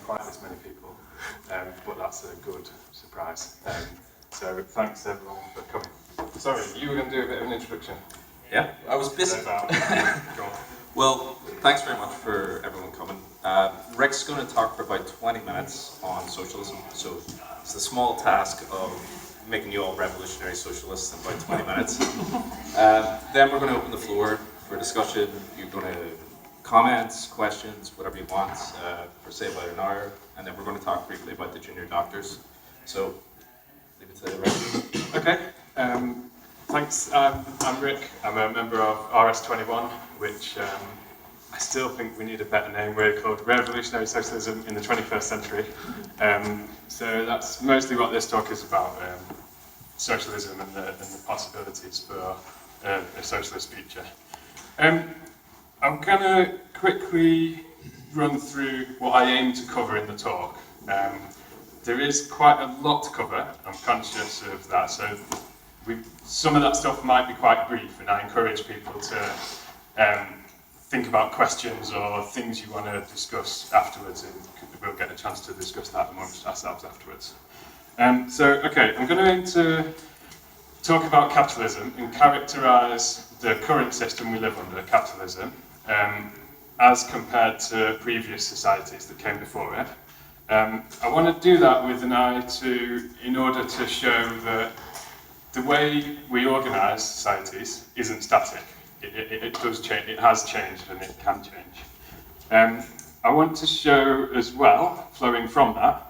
quite this many people, but that's a good surprise. So thanks everyone for coming. Sorry, you were going to do a bit of an introduction. Yeah, I was busy. Well, thanks very much for everyone coming. Rick's going to talk for about 20 minutes on socialism, so it's the small task of making you all revolutionary socialists in about 20 minutes. Then we're going to open the floor for discussion. You're going to comments, questions, whatever you want, for say about an hour, and then we're going to talk briefly about the junior doctors. So, leave it to Rick. Okay, thanks. I'm Rick. I'm a member of RS21, which I still think we need a better name. We're called Revolutionary Socialism in the 21st Century. So that's mostly what this talk is about, socialism and the possibilities for a socialist future. I'm going to quickly run through what I aim to cover in the talk. There is quite a lot to cover, I'm conscious of that, so some of that stuff might be quite brief, and I encourage people to think about questions or things you want to discuss afterwards, and we'll get a chance to discuss that amongst ourselves afterwards. Okay, I'm going to talk about capitalism and characterise the current system we live under, capitalism, as compared to previous societies that came before it. I want to do that with an eye in order to show that the way we organise societies isn't static. It does change, it has changed, and it can change. I want to show as well, flowing from that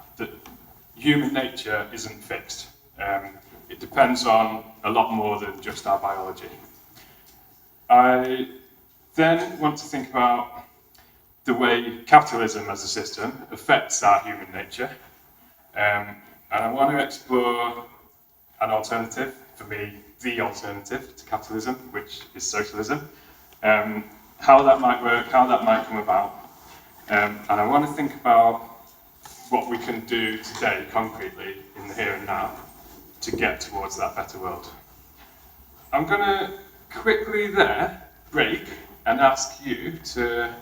human nature isn't fixed. It depends on a lot more than just our biology. I then want to think about the way capitalism as a system affects our human nature. And I want to explore an alternative, for me, the alternative to capitalism, which is socialism. How that might work, how that might come about. And I want to think about what we can do today, concretely, in the here and now, to get towards that better world. I'm going to quickly there break and ask you to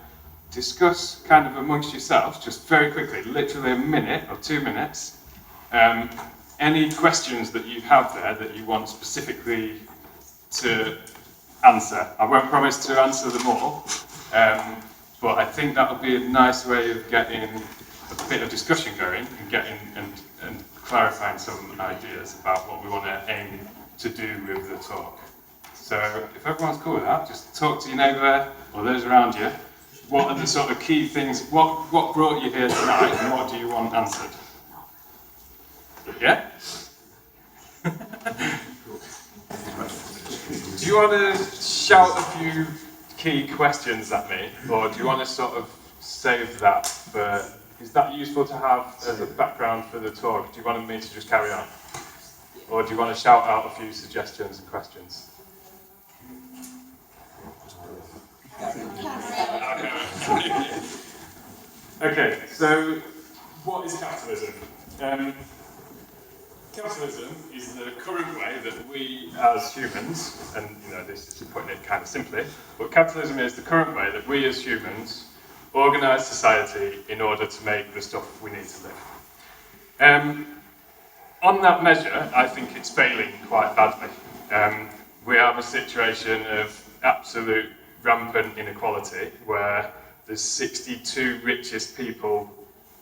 discuss kind of amongst yourselves, just very quickly, literally a minute or 2 minutes, any questions that you have there that you want specifically to answer. I won't promise to answer them all, but I think that'll be a nice way of getting a bit of discussion going and getting and clarifying some ideas about what we want to aim to do with the talk. So if everyone's cool with that, just talk to your neighbour or those around you. What are the sort of key things, what brought you here tonight and what do you want answered? Yeah? Do you want to shout a few key questions at me, or do you want to sort of save that for, is that useful to have as a background for the talk? Do you want me to just carry on? Or do you want to shout out a few suggestions and questions? Okay, so what is capitalism? Capitalism is the current way that we as humans, and this is putting it kind of simply, but capitalism is the current way that we as humans organise society in order to make the stuff we need to live. On that measure, I think it's failing quite badly. We have a situation of absolute rampant inequality where the 62 richest people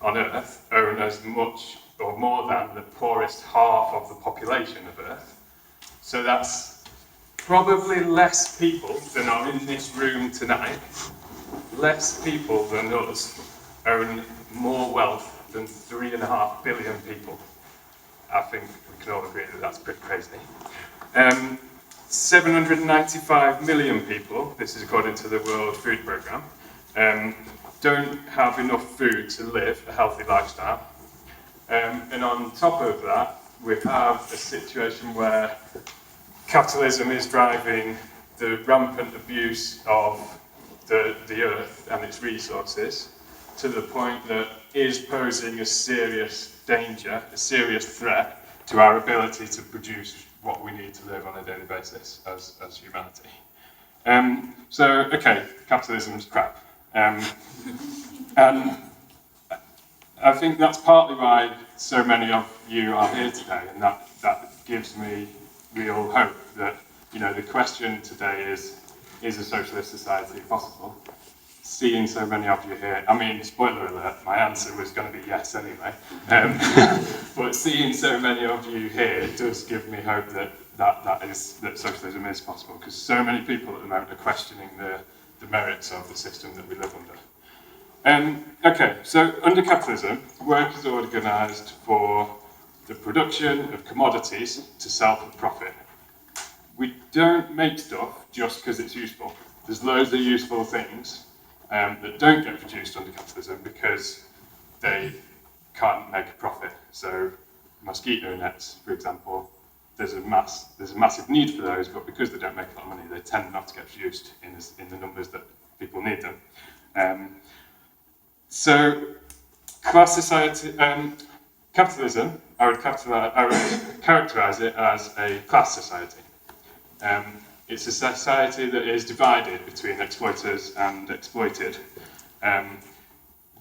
on Earth own as much or more than the poorest half of the population of Earth. So that's probably less people than are in this room tonight. Less people than us own more wealth than 3.5 billion people. I think we can all agree that that's pretty crazy. 795 million people, this is according to the World Food Programme, don't have enough food to live a healthy lifestyle. And on top of that, we have a situation where capitalism is driving the rampant abuse of the earth and its resources to the point that is posing a serious danger, a serious threat to our ability to produce what we need to live on a daily basis as humanity. Okay, capitalism's crap. And I think that's partly why so many of you are here today, and that gives me real hope that, you know, the question today is a socialist society possible? Seeing so many of you here, I mean, spoiler alert, my answer was going to be yes anyway, but seeing so many of you here does give me hope that socialism is possible, because so many people at the moment are questioning the merits of the system that we live under. Okay, so under capitalism, work is organised for the production of commodities to sell for profit. We don't make stuff just because it's useful. There's loads of useful things that don't get produced under capitalism because they can't make a profit. So mosquito nets, for example, there's a massive need for those, but because they don't make a lot of money, they tend not to get produced in the numbers that people need them. So class society, capitalism, I would characterise it as a class society. It's a society that is divided between exploiters and exploited. There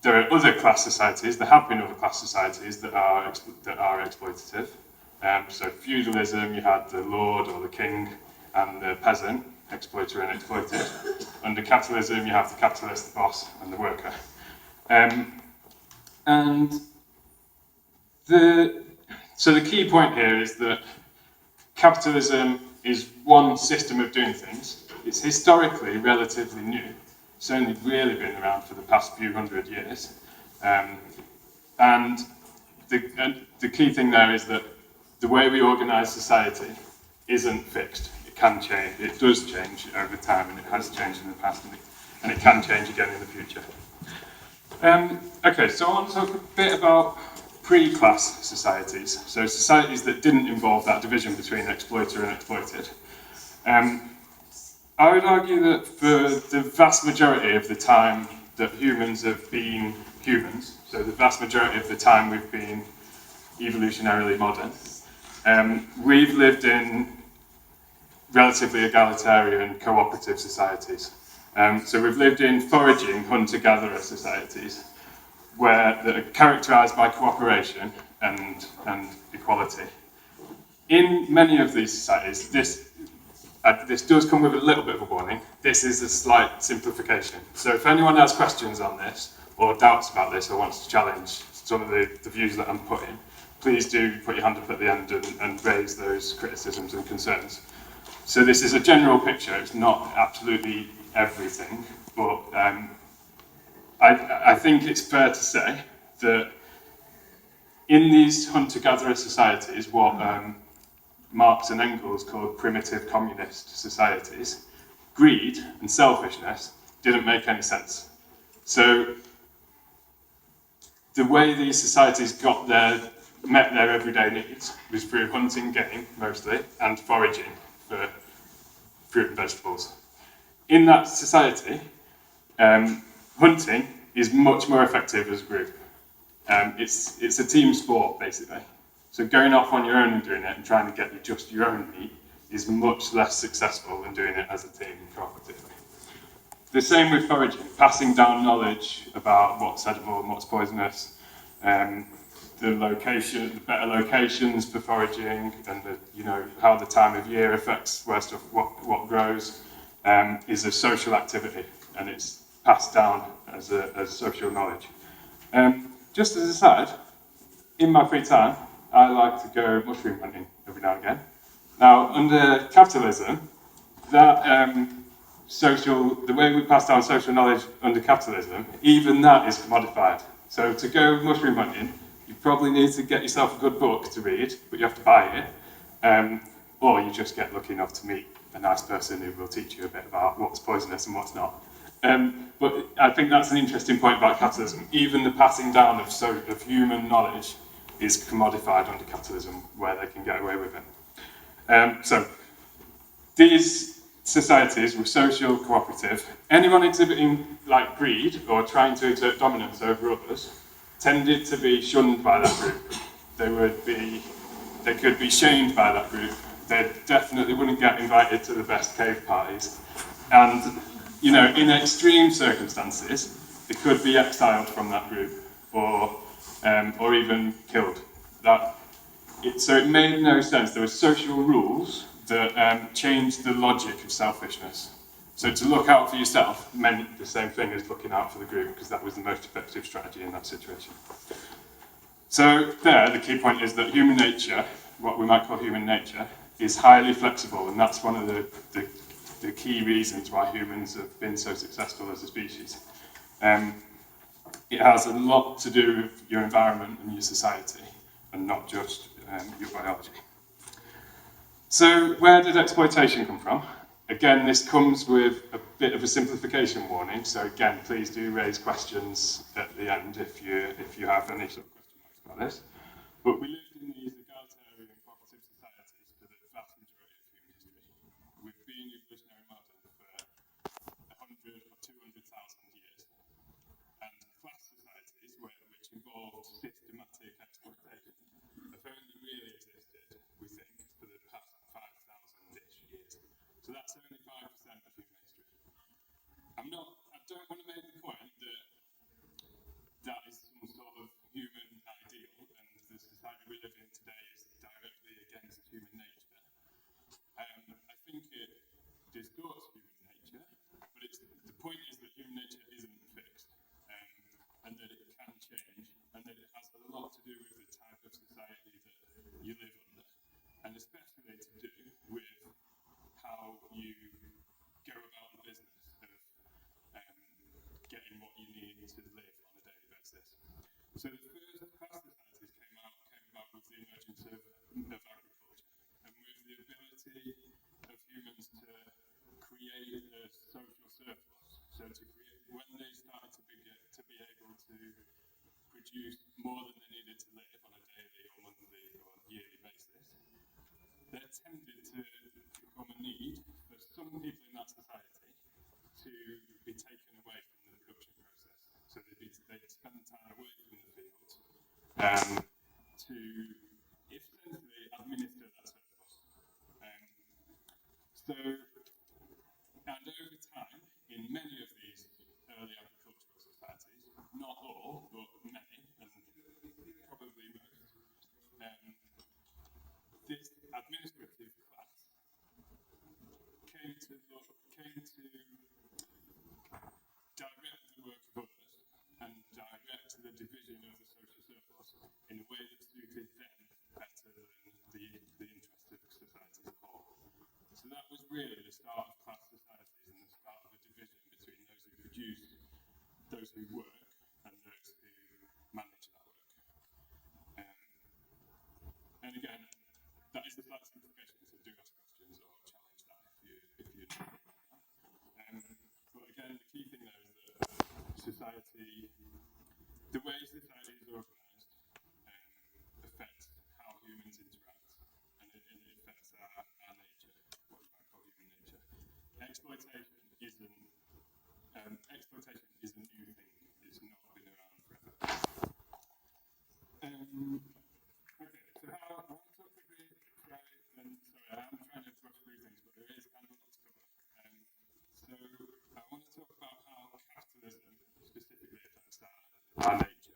are other class societies, there have been other class societies that are exploitative. So feudalism, you had the lord or the king and the peasant, exploiter and exploited. Under capitalism, you have the capitalist, the boss, and the worker. So the key point here is that capitalism is one system of doing things. It's historically relatively new. It's only really been around for the past few hundred years. And the key thing there is that the way we organise society isn't fixed. It can change. It does change over time, and it has changed in the past, and it can change again in the future. Okay, so I want to talk a bit about pre-class societies, so societies that didn't involve that division between exploiter and exploited. I would argue that for the vast majority of the time that humans have been humans, so the vast majority of the time we've been evolutionarily modern, we've lived in relatively egalitarian cooperative societies. So we've lived in foraging, hunter-gatherer societies, that are characterised by cooperation and equality. In many of these societies, this does come with a little bit of a warning. This is a slight simplification. So if anyone has questions on this, or doubts about this, or wants to challenge some of the views that I'm putting, please do put your hand up at the end and raise those criticisms and concerns. So this is a general picture, it's not absolutely everything, but I think it's fair to say that in these hunter-gatherer societies, what Marx and Engels called primitive communist societies, greed and selfishness didn't make any sense. So the way these societies met their everyday needs was through hunting game, mostly, and foraging for fruit and vegetables. In that society, hunting is much more effective as a group. It's a team sport, basically. So going off on your own and doing it and trying to get just your own meat is much less successful than doing it as a team cooperatively. The same with foraging, passing down knowledge about what's edible and what's poisonous, the better locations for foraging, and how the time of year affects what grows, is a social activity, and it's passed down as social knowledge. Just as an aside, in my free time, I like to go mushroom hunting every now and again. Now, under capitalism, the way we pass down social knowledge under capitalism, even that is commodified. So to go mushroom hunting, you probably need to get yourself a good book to read, but you have to buy it, or you just get lucky enough to meet a nice person who will teach you a bit about what's poisonous and what's not. But I think that's an interesting point about capitalism. Even the passing down of human knowledge is commodified under capitalism, where they can get away with it. So these societies were social, cooperative. Anyone exhibiting greed or trying to exert dominance over others tended to be shunned by that group. They could be shamed by that group. They definitely wouldn't get invited to the best cave parties. And in extreme circumstances, they could be exiled from that group, or or even killed. So it made no sense. There were social rules that changed the logic of selfishness. So to look out for yourself meant the same thing as looking out for the group, because that was the most effective strategy in that situation. So there, the key point is that human nature, what we might call human nature, is highly flexible, and that's one of the key reasons why humans have been so successful as a species. It has a lot to do with your environment and your society, and not just your biology. So where did exploitation come from? Again, this comes with a bit of a simplification warning, so again, please do raise questions at the end if you have any sort of question marks about this. But we lived in these egalitarian cooperative societies for the vast majority of human history. We've been evolutionary modern for 100 or 200,000 years. And class societies, which involved systematic exploitation, have only really existed, we think, for the past 5,000-ish years. So that's only 5% of human history. I don't want to make the point that that is some sort of human ideal, and the society we live in today is directly against human nature. I think it distorts human nature, but the point is that human nature isn't fixed, and that it can change, and that it has a lot to do with the type of society that you live under, and especially to do with how you go about the business of getting what you need to live on a daily basis. So the first class societies came about with the emergence of agriculture, and with the ability of humans to create a social surplus. So when they started to be able to produce more than they needed to live on a daily or monthly or yearly basis, there tended to become a need for some people in that society to be taken away from the production process. So they'd spend time away from the fields to essentially administer that surplus. And over time, in many of these early agricultural societies, not all, but many, and probably most, this administrative class came to direct the work of others and direct the division of the social surplus in a way that suited them better than the interests of society as a whole. So that was really the start of class societies and the start of a division between those who produce, those who work, and those who manage that work. And again, that is the slight simplification, so do ask questions or challenge that if you know. But again, the key thing there is that society, the way society is organised, affects how humans interact, and it affects our nature, what we might call human nature. Exploitation is a new thing. It's not been around forever. Okay, so I want to talk quickly, sorry, I'm trying to rush through things, but there is kind of a lot to cover. So I want to talk about how capitalism specifically affects our nature.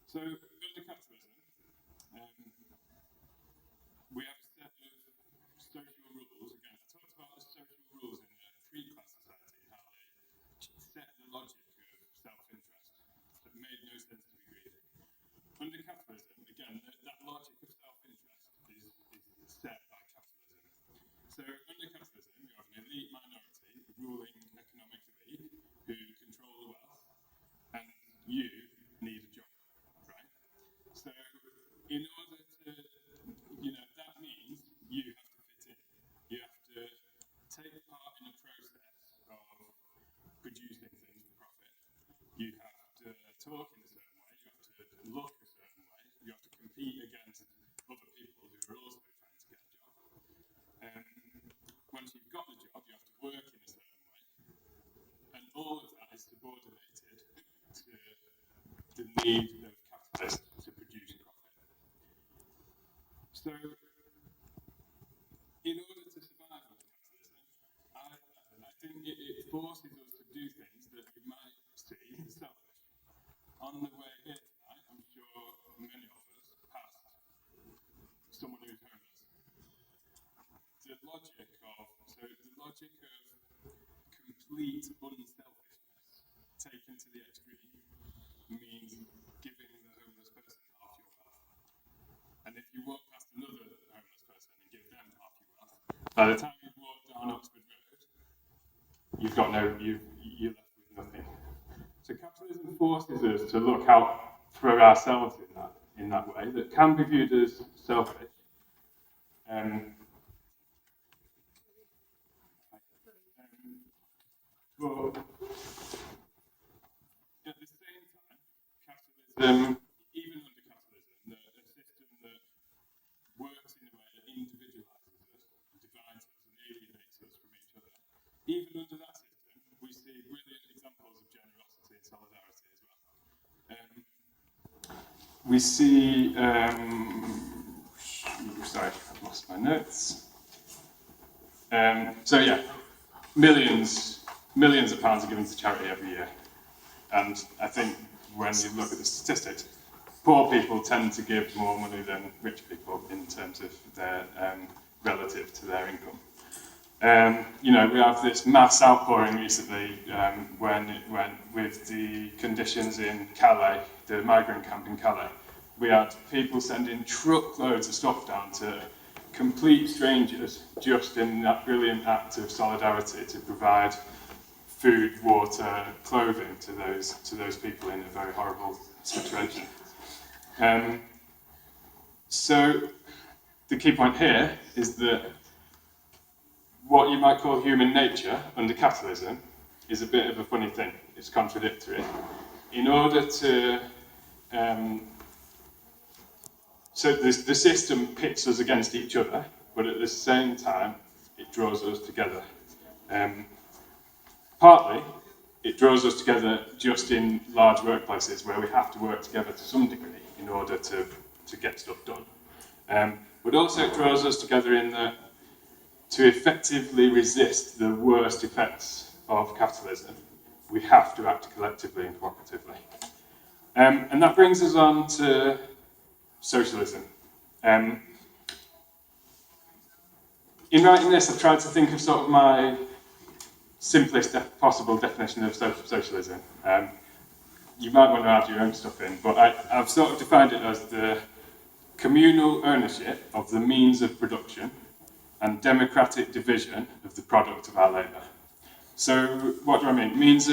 So under capitalism, we have a set of social rules. Again, I talked about the social rules in the pre-class society, how they set the logic of self-interest. So it made no sense to be greedy. Under capitalism, again, that logic of self-interest is set by capitalism. So under capitalism, you have an elite minority, ruling economic elite, who control the wealth, and you need a job, right? So in order to, that means you have to fit in. You have to take part in a process of producing things for profit. You have to talk in a certain way. You have to look a certain way. You have to compete against other people who are also trying to get a job. Once you've got the job, you have to work in a certain way. And all of that is subordinated to the need of capitalists to produce profit. So, in order to survive under capitalism, I think it forces us to do things that we might see as selfish. On the way here tonight, I'm sure complete unselfishness taken to the extreme means giving the homeless person half your wealth. And if you walk past another homeless person and give them half your wealth, by the time you've walked down Oxford Road, you're left with nothing. So capitalism forces us to look out for ourselves in that way that can be viewed as selfish. But at the same time, capitalism, even under capitalism, a system that works in a way that individualizes us, divides us, and alienates us from each other. Even under that system, we see brilliant examples of generosity and solidarity as well. We see, sorry, I've lost my notes. So yeah, millions of pounds are given to charity every year. And I think when you look at the statistics, poor people tend to give more money than rich people in terms of their relative to their income. We have this mass outpouring recently when with the conditions in Calais, the migrant camp in Calais, we had people sending truckloads of stuff down to complete strangers just in that brilliant act of solidarity to provide food, water, clothing to those people in a very horrible situation. So the key point here is that what you might call human nature under capitalism is a bit of a funny thing. It's contradictory. In order to so the system pits us against each other, but at the same time it draws us together. Partly, it draws us together just in large workplaces where we have to work together to some degree in order to get stuff done. But also it draws us together in that to effectively resist the worst effects of capitalism, we have to act collectively and cooperatively. And that brings us on to socialism. In writing this, I've tried to think of sort of my simplest possible definition of socialism. You might want to add your own stuff in, but I've sort of defined it as the communal ownership of the means of production and democratic division of the product of our labour. So what do I mean? Means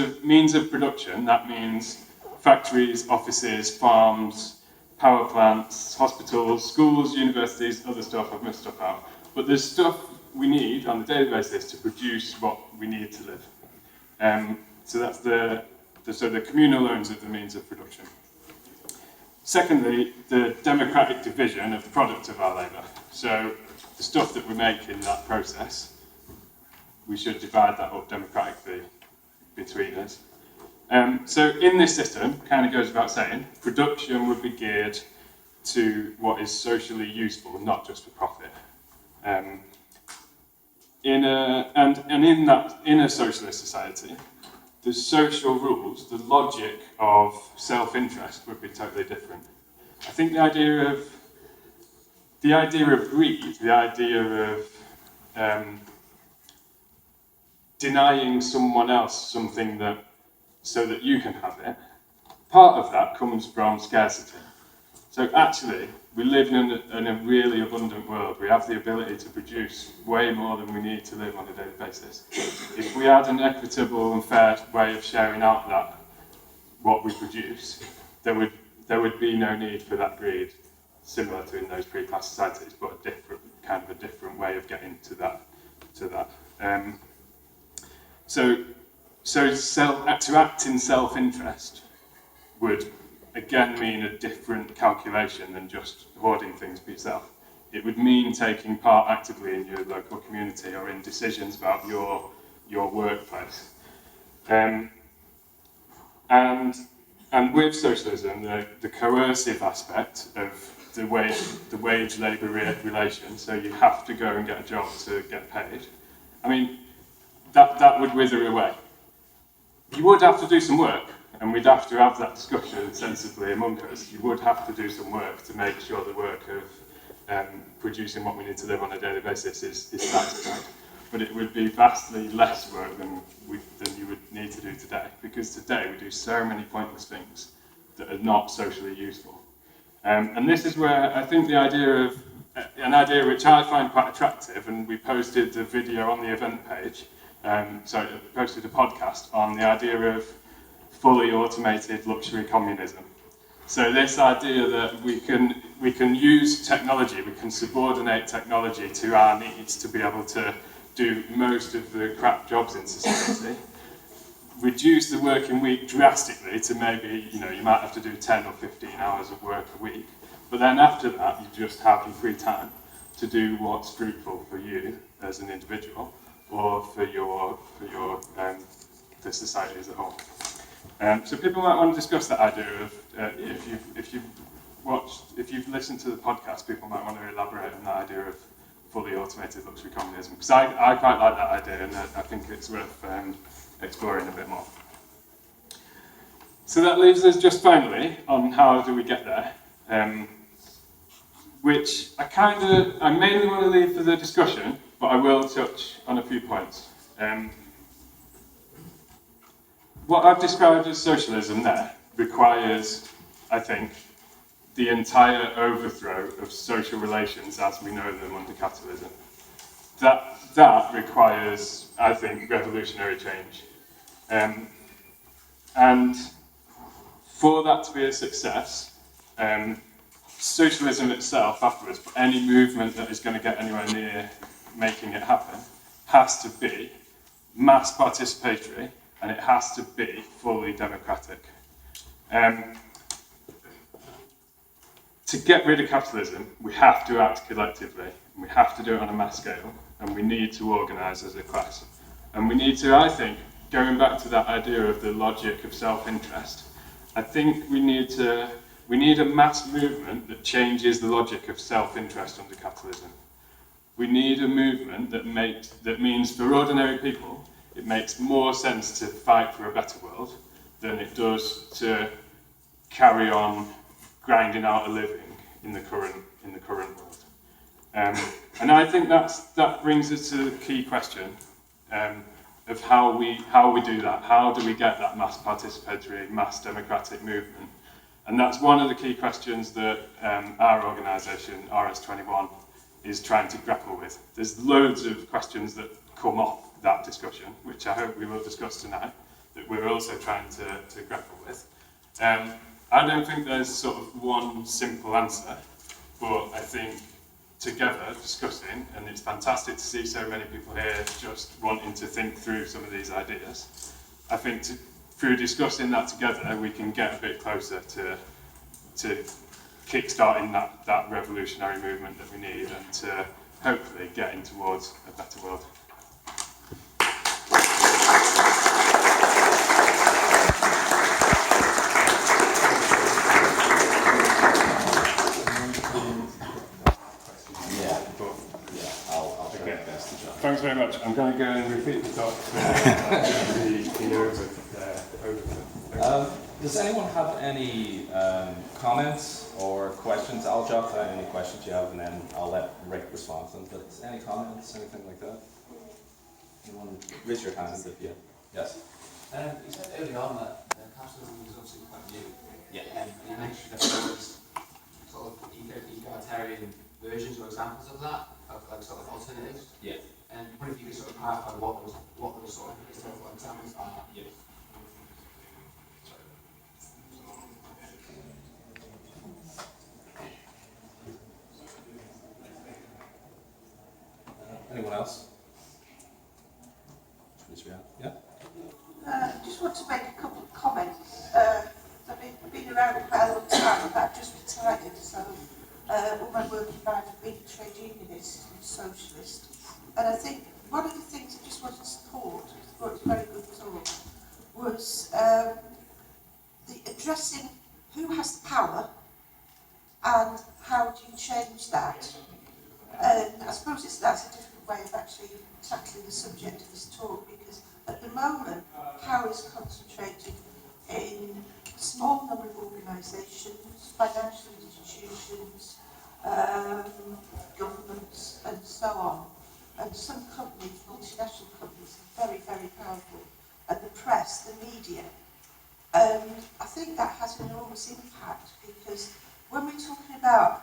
of production, that means factories, offices, farms, power plants, hospitals, schools, universities, other stuff, I've missed stuff out. But there's stuff we need on a daily basis to produce what we need to live. So that's the communal owns of the means of production. Secondly, the democratic division of the product of our labour. So the stuff that we make in that process, we should divide that up democratically between us. So in this system, kind of goes without saying, production would be geared to what is socially useful, not just for profit. In a socialist society, the social rules, the logic of self-interest would be totally different. I think the idea of greed, the idea of denying someone else something so that you can have it, part of that comes from scarcity. So actually, we live in a really abundant world. We have the ability to produce way more than we need to live on a daily basis. If we had an equitable and fair way of sharing out what we produce, there would be no need for that greed, similar to in those pre-class societies, but a different way of getting to that. To act in self-interest would again mean a different calculation than just hoarding things for yourself. It would mean taking part actively in your local community or in decisions about your workplace. And with socialism, the coercive aspect of the wage-labour relation, so you have to go and get a job to get paid, I mean, that would wither away. You would have to do some work, and we'd have to have that discussion sensibly among us. You would have to do some work to make sure the work of producing what we need to live on a daily basis is satisfied. but it would be vastly less work than you would need to do today, because today we do so many pointless things that are not socially useful. And this is where I think the idea of, an idea which I find quite attractive, and we posted the video on the event page, posted a podcast on the idea of fully automated luxury communism. So this idea that we can use technology, we can subordinate technology to our needs to be able to do most of the crap jobs in society, reduce the working week drastically to maybe, you might have to do 10 or 15 hours of work a week, but then after that you just have your free time to do what's fruitful for you as an individual, or for the society as a whole. So people might want to discuss that idea of, if you've listened to the podcast, people might want to elaborate on that idea of fully automated luxury communism, because I quite like that idea, and I think it's worth exploring a bit more. So that leaves us just finally on how do we get there, which I mainly want to leave for the discussion, but I will touch on a few points. What I've described as socialism there requires, I think, the entire overthrow of social relations as we know them under capitalism. That requires, I think, revolutionary change. And for that to be a success, socialism itself afterwards, any movement that is going to get anywhere near making it happen, has to be mass participatory, and it has to be fully democratic. To get rid of capitalism, we have to act collectively, and we have to do it on a mass scale, and we need to organise as a class. And we need to, I think, going back to that idea of the logic of self-interest, I think we need a mass movement that changes the logic of self-interest under capitalism. We need a movement that means for ordinary people, it makes more sense to fight for a better world than it does to carry on grinding out a living in the current world. And I think that brings us to the key question of how we do that. How do we get that mass participatory, mass democratic movement? And that's one of the key questions that our organisation, RS21, is trying to grapple with. There's loads of questions that come off that discussion, which I hope we will discuss tonight, that we're also trying to grapple with. I don't think there's sort of one simple answer, but I think together discussing, and it's fantastic to see so many people here just wanting to think through some of these ideas. I think through discussing that together, we can get a bit closer to kick-starting that revolutionary movement that we need, and to hopefully getting towards a better world. Thanks very much. I'm going to go and repeat the talk for the Does anyone have any comments or questions? I'll jot down any questions you have, and then I'll let Rick respond to them. But any comments, anything like that? Anyone raise your hand if you... Yes? You said early on that capitalism was obviously quite new. Yeah. And you mentioned that there was sort of egalitarian versions or examples of that, of like sort of alternatives. Yeah. And I wonder if you could sort of clarify what those sort of historical examples are. Yeah. Anyone else? Yeah? Just want to make a couple of comments. I've been around quite a long time, but I've just retired, so all my working life I've been a trade unionist and socialist. And I think one of the things I just wanted to support, I thought it was a very good talk, was the addressing who has the power and how do you change that. And I suppose that's a different way of actually tackling the subject of this talk, because at the moment power is concentrated in a small number of organisations, financial institutions, governments and so on. And some companies, multinational companies are very, very powerful, and the press, the media. And I think that has an enormous impact, because when we're talking about,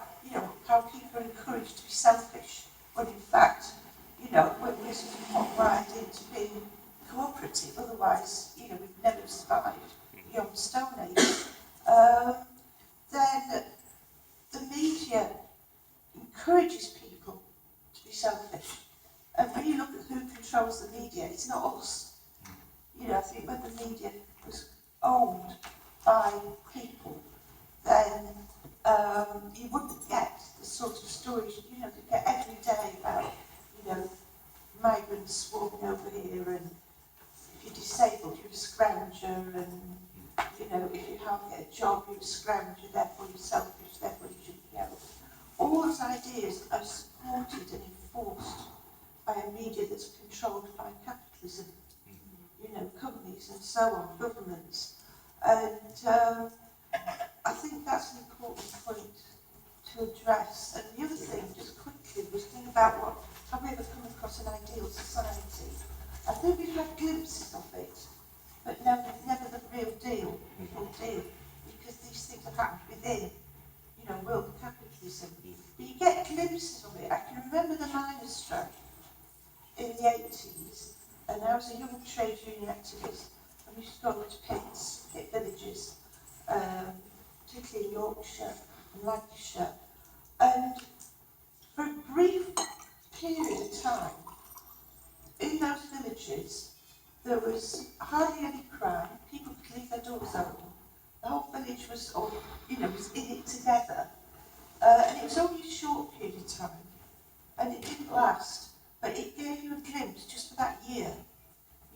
how people are encouraged to be selfish, when in fact, we're sort of hotwired into being cooperative, otherwise, we've never survived beyond Stone Age, then the media encourages people to be selfish. And when you look at who controls the media, it's not us. I think when the media was owned by people, then you wouldn't get the sort of stories, you get every day about, migrants swarming over here, and if you're disabled, you're a scrounger, and, if you can't get a job, you're a scrounger, therefore you're selfish, therefore you shouldn't be able. All those ideas are supported and enforced by a media that's controlled by capitalism, companies and so on, governments. And I think that's an important point to address. And the other thing, just quickly, was think about have we ever come across an ideal society? I think we've had glimpses of it, but never the real deal, because these things have happened within, world capitalism. But you get glimpses of it. I can remember the miners' strike in the 80s, and I was a young trade union activist, and we used to go to pit villages, particularly in Yorkshire and Lancashire, and for a brief period of time, in those villages, there was hardly any crime, people could leave their doors open, the whole village was, was in it together, and it was only a short period of time, and it didn't last, but it gave you a glimpse, just for that year,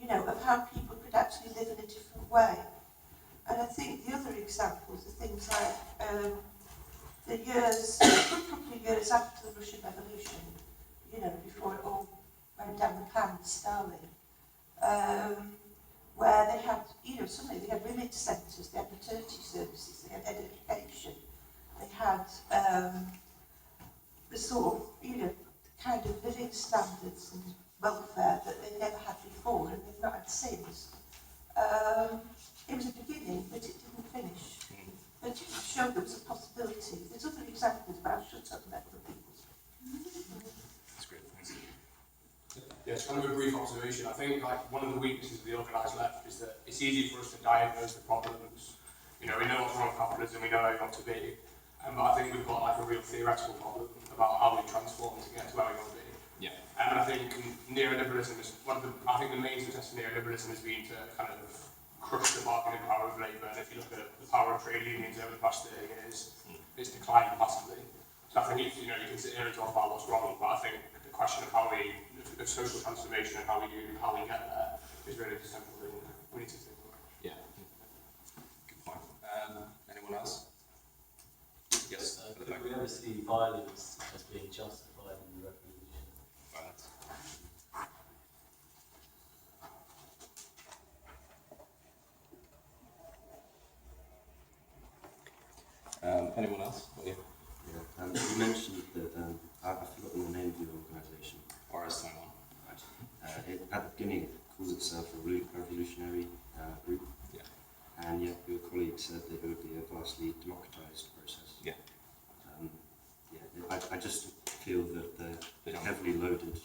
of how people could actually live in a different way. And I think the other examples are things like a couple of years after the Russian Revolution, before it all went down the pan with Stalin, where they had, suddenly they had women's centres, they had maternity services, they had education, they had the sort of, kind of living standards and welfare that they never had before and they've not had since. It was a beginning, but it didn't finish. But it just showed there was a possibility. There's other examples, but I'll shut up and let other people speak. That's great, thanks. Yeah, it's kind of a brief observation. I think one of the weaknesses of the organised left is that it's easy for us to diagnose the problems. We know what's wrong with capitalism, we know how it got to be. But I think we've got a real theoretical problem about how we transform to get to where we want to be. Yeah. And I think neoliberalism is the main success of neoliberalism has been to kind of crush the bargaining power of labour. And if you look at the power of trade unions over the past 30 years, it's declined massively. So I think you can sit here and talk about what's wrong, but I think the question of the social transformation and how we get there is really the simple thing we need to think about. Yeah. Good point. Anyone else? Yes. Could we ever see violence as being justified in the revolution? Violence. Anyone else? Oh, yeah. Yeah, you mentioned that, I've forgotten the name of your organisation. RS21. Right. At the beginning it called itself a revolutionary group. Yeah. And yet your colleague said that it would be a vastly democratised process. Yeah. I just feel that the heavily loaded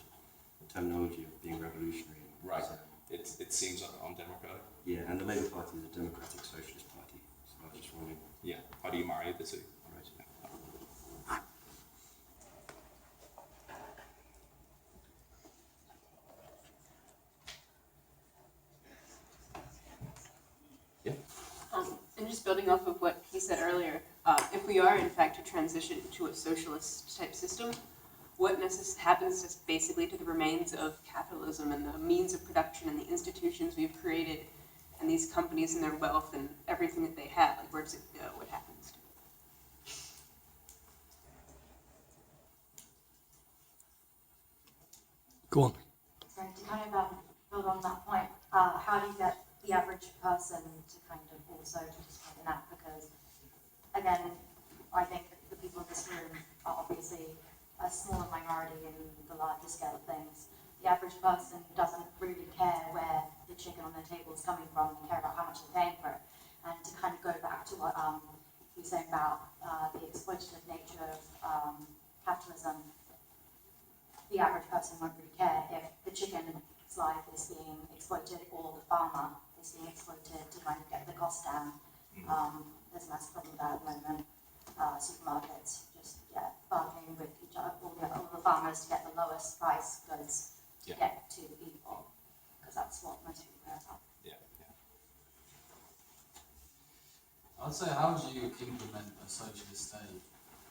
terminology of being revolutionary. Right. It seems undemocratic. Yeah, and the Labour Party is a democratic socialist party. So I was just wondering. Yeah. How do you marry the two? Right. Yeah. And just building off of what he said earlier, if we are in fact to transition to a socialist type system, what happens to basically to the remains of capitalism and the means of production and the institutions we've created and these companies and their wealth and everything that they have? Like, where does it go? What happens to it? Go on. Sorry, to kind of build on that point, how do you get the average person to kind of also participate in that? Because, again, I think the people in this room are obviously a smaller minority in the larger scale of things. The average person doesn't really care where the chicken on their table is coming from and care about how much they're paying for it. And to kind of go back to what you were saying about the exploitative nature of capitalism, the average person won't really care if the chicken's life is being exploited or the farmer is being exploited to kind of get the cost down. There's less problem with that at the moment. Supermarkets just bargaining with each other, all the farmers to get the lowest price goods to get to the people, because that's what most people care about. I'd say, how would you implement a socialist state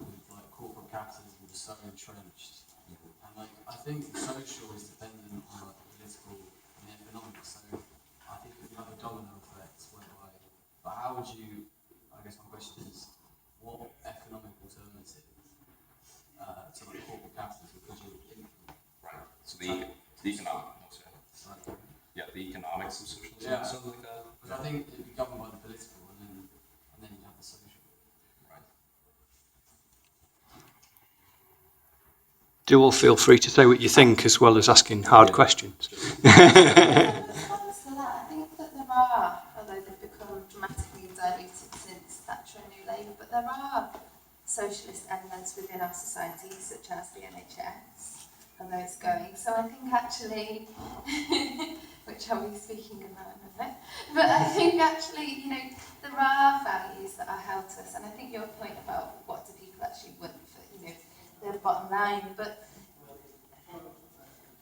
with like corporate capitalism so entrenched? And like, I think social is dependent on like political and economic. So I think if you have a domino effect whereby, but how would you? I guess my question is, what economic alternative to like corporate capitalism could you implement? Right. So the economic. Yeah, the economics of socialism, something like that. But I think it'd be governed by the political, and then you have the social. Right. Do all feel free to say what you think as well as asking hard questions. In response to that, I think that there are, although they've become dramatically diluted since Thatcher and New Labour, but there are socialist elements within our society, such as the NHS, although it's going. So I think actually, which I'll be speaking about in a bit, but I think actually, there are values that are held to us, and I think your point about what do people actually want for, their bottom line, but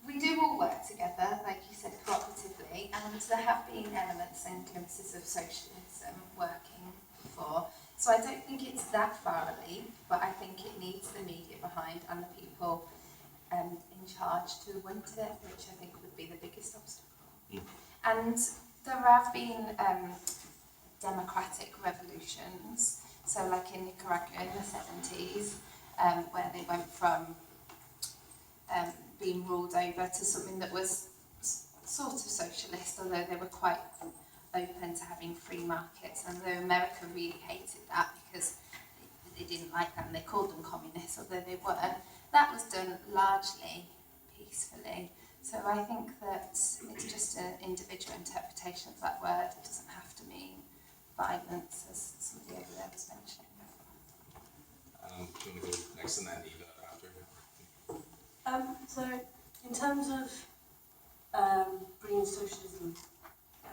we do all work together, like you said, cooperatively, and there have been elements and glimpses of socialism working before. So I don't think it's that far a leap, but I think it needs the media behind and the people in charge to want it, which I think would be the biggest obstacle. And there have been democratic revolutions, so like in Nicaragua in the 70s, where they went from being ruled over to something that was sort of socialist, although they were quite open to having free markets, and though America really hated that because they didn't like that and they called them communists, although they weren't. That was done largely peacefully. So I think that it's just an individual interpretation of that word. It doesn't have to mean violence, as somebody over there was mentioning. Do you want to go next and then Eva after? So, in terms of bringing socialism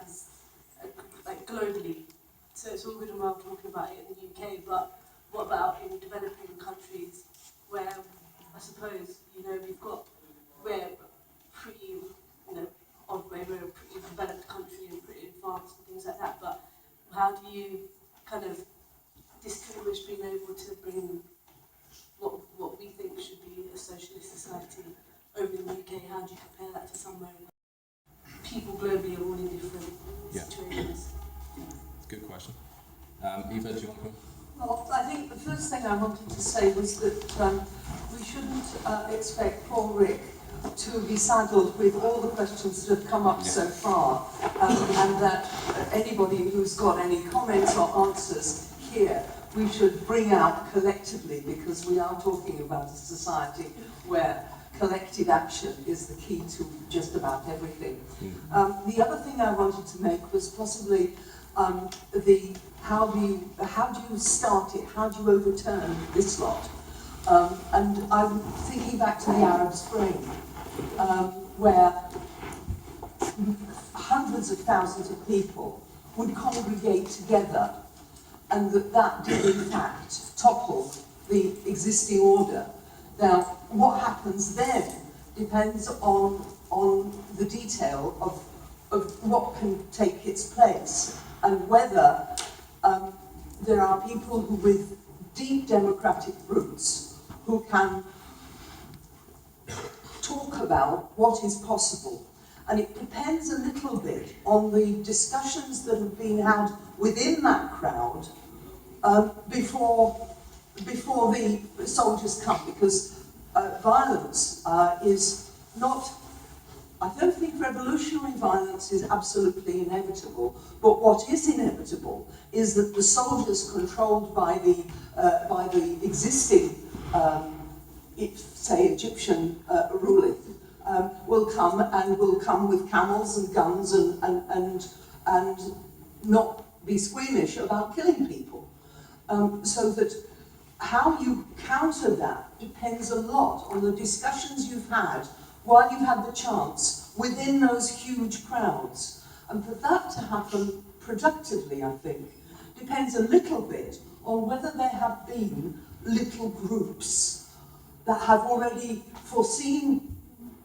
as like globally, so it's all good and well talking about it in the UK, but what about in developing countries where I suppose we're pretty odd way, we're a pretty developed country and pretty advanced and things like that, but how do you kind of distinguish being able to bring what we think should be a socialist society over in the UK? How do you compare that to somewhere people globally are all in different situations? Good question. Eva, do you want to go? Well, I think the first thing I wanted to say was that we shouldn't expect poor Rick to be saddled with all the questions that have come up so far, and that anybody who's got any comments or answers here, we should bring out collectively, because we are talking about a society where collective action is the key to just about everything. The other thing I wanted to make was possibly how do you start it? How do you overturn this lot? And I'm thinking back to the Arab Spring, where hundreds of thousands of people would congregate together, and that did in fact topple the existing order. Now, what happens then depends on the detail of what can take its place, and whether there are people who, with deep democratic roots, who can talk about what is possible. And it depends a little bit on the discussions that have been had within that crowd before the soldiers come, because violence is not, I don't think revolutionary violence is absolutely inevitable, but what is inevitable is that the soldiers controlled by the existing, say, Egyptian ruling, will come with camels and guns and not be squeamish about killing people. So that how you counter that depends a lot on the discussions you've had while you've had the chance within those huge crowds. And for that to happen productively, I think, depends a little bit on whether there have been little groups that have already foreseen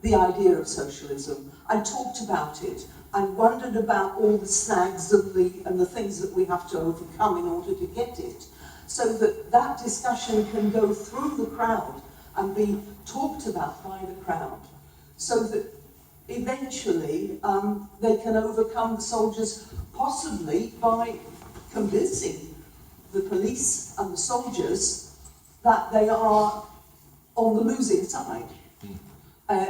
the idea of socialism and talked about it and wondered about all the snags and the things that we have to overcome in order to get it, so that that discussion can go through the crowd and be talked about by the crowd, so that eventually they can overcome the soldiers, possibly by convincing the police and the soldiers that they are on the losing side.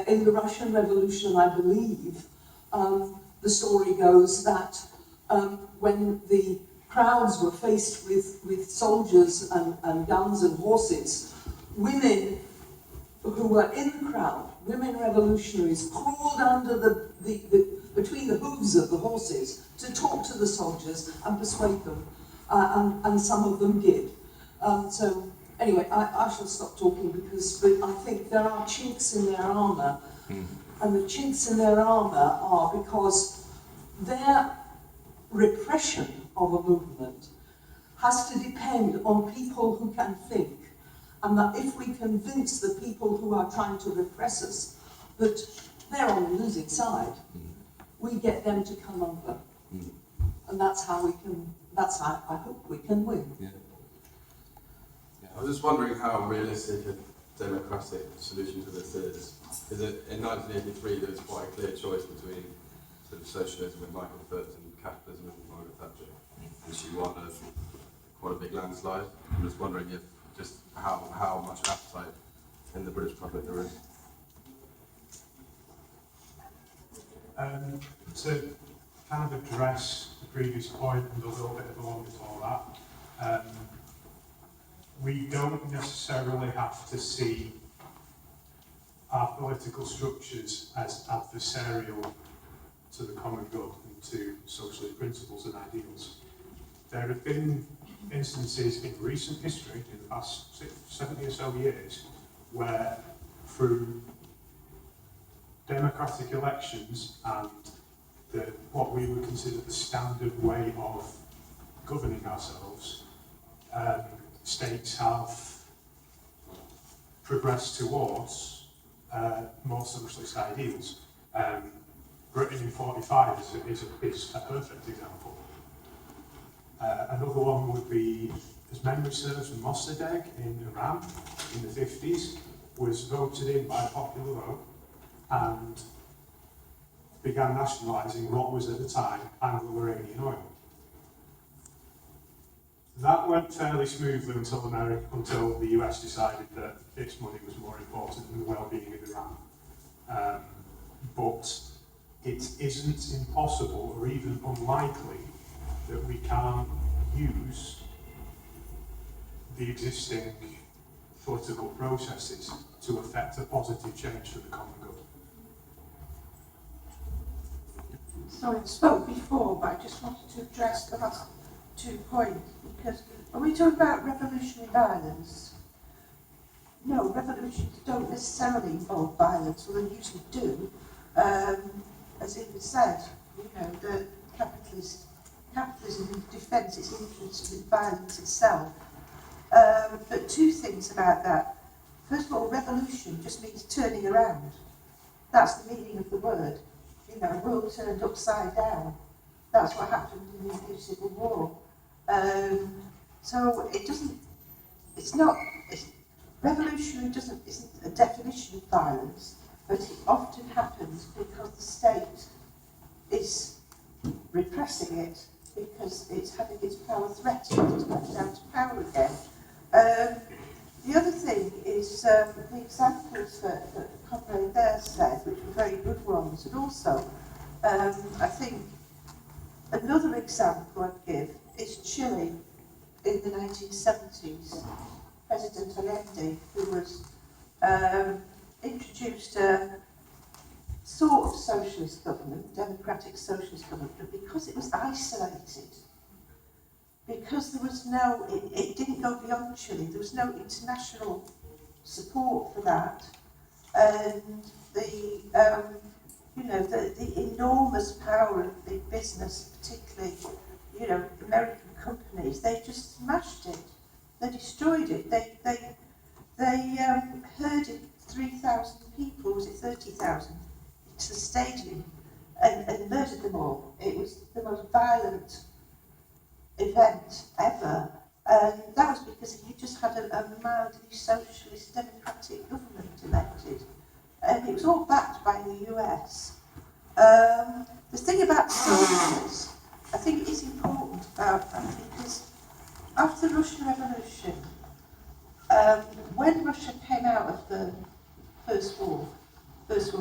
In the Russian Revolution, I believe, the story goes that when the crowds were faced with soldiers and guns and horses, women who were in the crowd, women revolutionaries, crawled under between the hooves of the horses to talk to the soldiers and persuade them, and some of them did. So anyway, I shall stop talking but I think there are chinks in their armour, and the chinks in their armour are because their repression of a movement has to depend on people who can think, and that if we convince the people who are trying to repress us that they're on the losing side, we get them to come over. And that's how I hope we can win. Yeah. I was just wondering how realistic a democratic solution to this is. Is it, in 1983, there was quite a clear choice between sort of socialism with Michael Foot and capitalism with Margaret Thatcher, and she won quite a big landslide. I'm just wondering if just how much appetite in the British public there is. To kind of address the previous point and a little bit of the one before that, we don't necessarily have to see our political structures as adversarial to the common good and to socialist principles and ideals. There have been instances in recent history, in the past 70 or so years, where through democratic elections and what we would consider the standard way of governing ourselves, states have progressed towards more socialist ideals. Britain in 45 is a perfect example. Another one would be, as memory serves, Mossadegh in Iran in the 50s was voted in by a popular vote and began nationalising what was at the time Anglo-Iranian oil. That went fairly smoothly until the US decided that its money was more important than the well-being of Iran. But it isn't impossible or even unlikely that we can't use the existing political processes to affect a positive change for the common good. Sorry, I spoke before, but I just wanted to address the last 2 points, because when we talk about revolutionary violence, no, revolutions don't necessarily involve violence, or they usually do. As it was said, the capitalism defends its interests with violence itself. But 2 things about that. First of all, revolution just means turning around. That's the meaning of the word. World turned upside down. That's what happened in the English Civil War. So revolutionary isn't a definition of violence, but it often happens because the state is repressing it, because it's having its power threatened to come down to power again. The other thing is the examples that Comrade there said, which were very good ones, and also I think another example I'd give is Chile in the 1970s. President Allende, who was introduced a sort of socialist government, democratic socialist government, but because it was isolated, because there was no, it didn't go beyond Chile, there was no international support for that, and the enormous power of big business, particularly, American companies, they just smashed it. They destroyed it. They herded 3,000 people, was it 30,000, into the stadium and murdered them all. It was the most violent event ever. And that was because you just had a mildly socialist democratic government elected. And it was all backed by the US. The thing about socialists, I think it is important about that because after the Russian Revolution, when Russia came out of the First World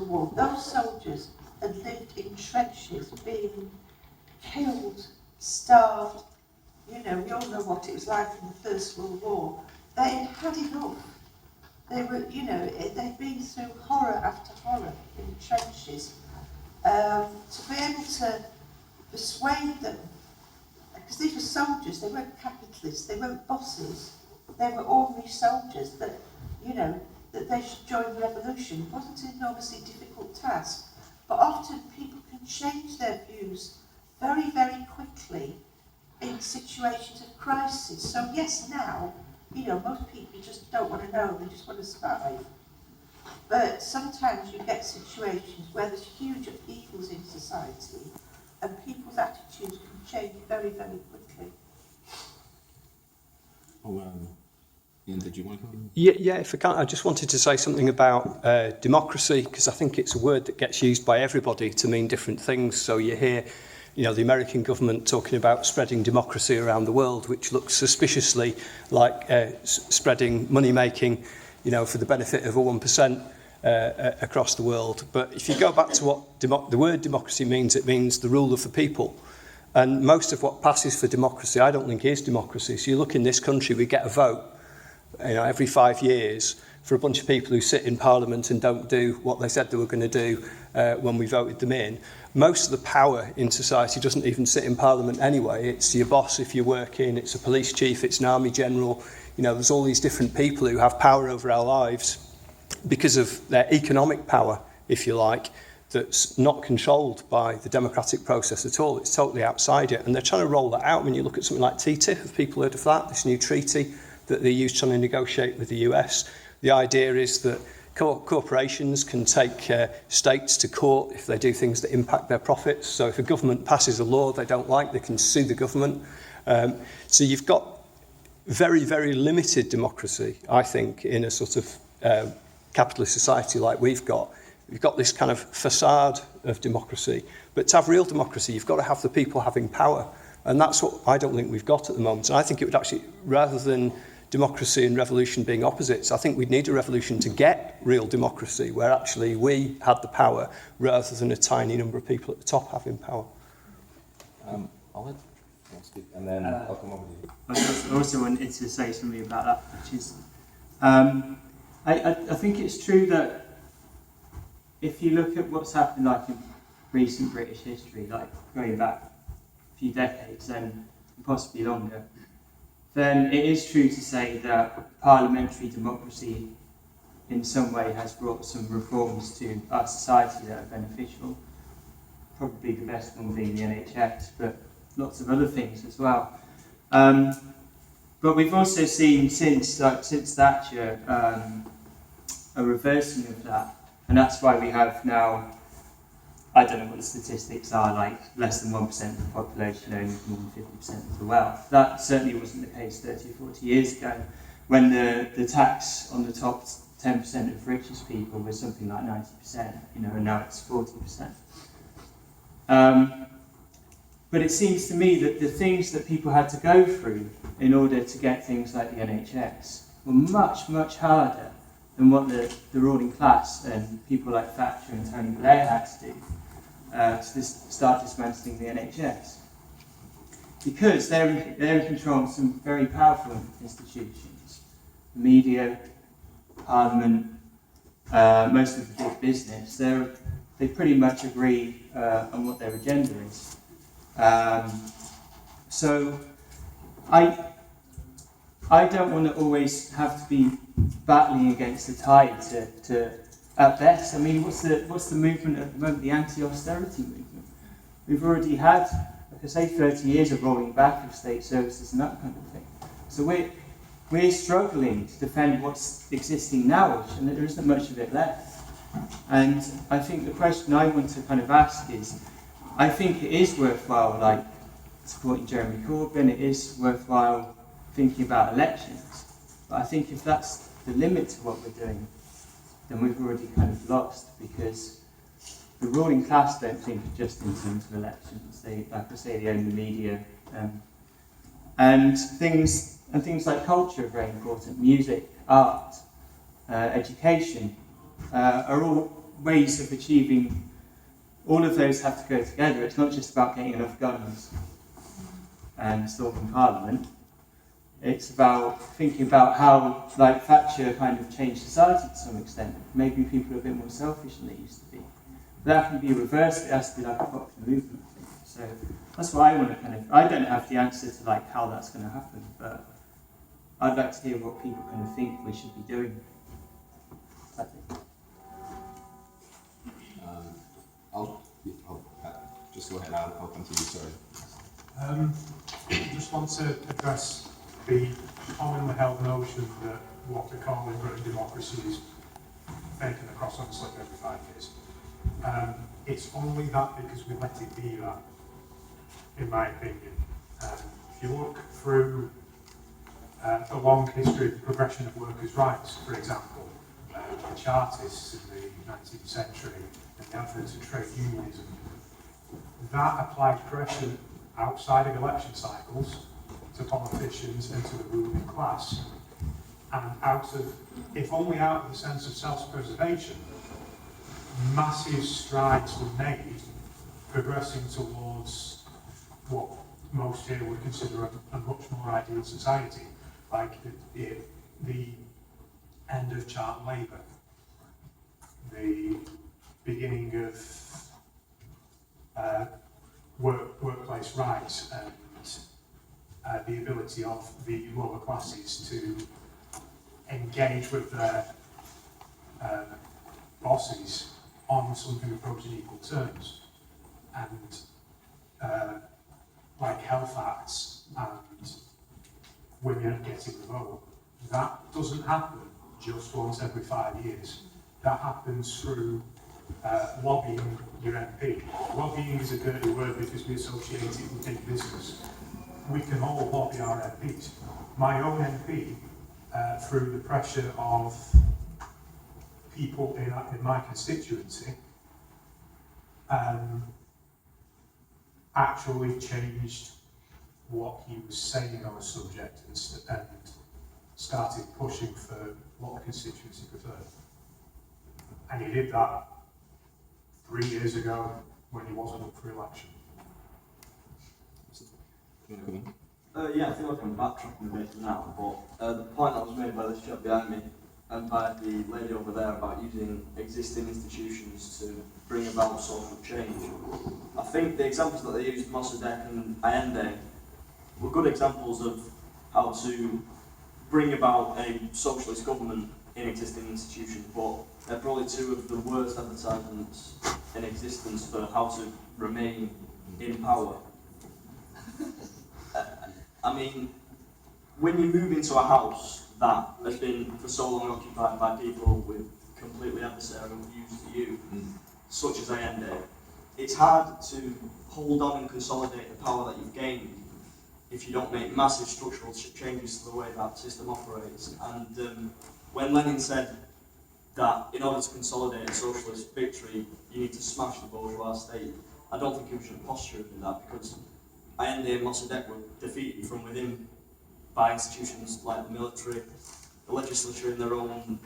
War, those soldiers had lived in trenches, being killed, starved. We all know what it was like in the First World War. They had had enough. They were, they'd been through horror after horror in the trenches. To be able to persuade them, because these were soldiers, they weren't capitalists, they weren't bosses, they were ordinary soldiers that, that they should join the revolution. It wasn't an enormously difficult task, but often people can change their views very, very quickly in situations of crisis. So yes, now, most people just don't want to know, they just want to survive. But sometimes you get situations where there's huge upheavals in society and people's attitudes can change very, very quickly. Ian, did you want to come? Yeah, if I can, I just wanted to say something about democracy, because I think it's a word that gets used by everybody to mean different things. So you hear, the American government talking about spreading democracy around the world, which looks suspiciously like spreading money-making, for the benefit of a 1% across the world. But if you go back to what the word democracy means, it means the rule of the people. And most of what passes for democracy, I don't think is democracy. So you look in this country, we get a vote, every 5 years for a bunch of people who sit in Parliament and don't do what they said they were going to do when we voted them in. Most of the power in society doesn't even sit in Parliament anyway. It's your boss if you work in, it's a police chief, it's an army general. There's all these different people who have power over our lives because of their economic power, if you like, that's not controlled by the democratic process at all. It's totally outside it. And they're trying to roll that out. When you look at something like TTIP, have people heard of that? This new treaty that the EU's trying to negotiate with the US. The idea is that corporations can take states to court if they do things that impact their profits. So if a government passes a law they don't like, they can sue the government. So you've got very, very limited democracy, I think, in a sort of capitalist society like we've got. You've got this kind of facade of democracy. But to have real democracy, you've got to have the people having power. And that's what I don't think we've got at the moment. And I think it would actually, rather than democracy and revolution being opposites, I think we'd need a revolution to get real democracy, where actually we had the power, rather than a tiny number of people at the top having power. I'll let you speak, and then I'll come over to you. I also wanted to say something about that, which is, I think it's true that if you look at what's happened like in recent British history, like going back a few decades and possibly longer, then it is true to say that parliamentary democracy in some way has brought some reforms to our society that are beneficial. Probably the best one being the NHS, but lots of other things as well. But we've also seen since Thatcher a reversing of that, and that's why we have now, I don't know what the statistics are, like less than 1% of the population owning more than 50% of the wealth. That certainly wasn't the case 30 or 40 years ago, when the tax on the top 10% of richest people was something like 90%, and now it's 40%. But it seems to me that the things that people had to go through in order to get things like the NHS were much, much harder than what the ruling class and people like Thatcher and Tony Blair had to do to start dismantling the NHS. Because they're in control of some very powerful institutions. The media, Parliament, most of the big business, they're they pretty much agree on what their agenda is. So I don't want to always have to be battling against the tide to at best. I mean, what's the movement at the moment? The anti-austerity movement. We've already had, like I say, 30 years of rolling back of state services and that kind of thing. So we're struggling to defend what's existing now, and there isn't much of it left. And I think the question I want to kind of ask is, I think it is worthwhile, like, supporting Jeremy Corbyn, it is worthwhile thinking about elections. But I think if that's the limit to what we're doing, then we've already kind of lost, because the ruling class don't think just in terms of elections. They, like I say, they own the media. And things like culture are very important. Music, art, education are all ways of achieving. All of those have to go together. It's not just about getting enough guns and storming Parliament. It's about thinking about how, like, Thatcher kind of changed society to some extent. Maybe people are a bit more selfish than they used to be. But that can be reversed. It has to be like a popular movement thing. So that's what I want to kind of. I don't have the answer to like how that's going to happen, but I'd like to hear what people kind of think we should be doing. I'll just go ahead. I'll come to you. Sorry. I just want to address the commonly held notion that what we call liberal democracy is taken across on a slip every 5 years. It's only that because we let it be that, in my opinion. If you look through the long history of the progression of workers' rights, for example, the Chartists in the 19th century and the advent of trade unionism, that applied pressure outside of election cycles to politicians and to the ruling class. And if only out of the sense of self-preservation, massive strides were made progressing towards what most here would consider a much more ideal society, like the end of child labour, the beginning of workplace rights, and the ability of the lower classes to engage with their bosses on something approaching equal terms, and like health acts and women getting the vote. That doesn't happen just once every 5 years. That happens through lobbying your MP. Lobbying is a dirty word because we associate it with big business. We can all lobby our MPs. My own MP, through the pressure of people in my constituency, actually changed what he was saying on a subject and started pushing for what the constituency preferred. And he did that 3 years ago when he wasn't up for election. Yeah, I feel like I'm backtracking a bit now, but the point that was made by this chap behind me and by the lady over there about using existing institutions to bring about social change. I think the examples that they used, Mossadegh and Allende, were good examples of how to bring about a socialist government in existing institutions, but they're probably two of the worst advertisements in existence for how to remain in power. I mean, when you move into a house that has been for so long occupied by people with completely adversarial views to you, such as Allende, it's hard to hold on and consolidate the power that you've gained if you don't make massive structural changes to the way that system operates. And when Lenin said that in order to consolidate a socialist victory, you need to smash the bourgeois state, I don't think he should posture in that, because Allende and Mossadegh were defeated from within by institutions like the military, the legislature in their own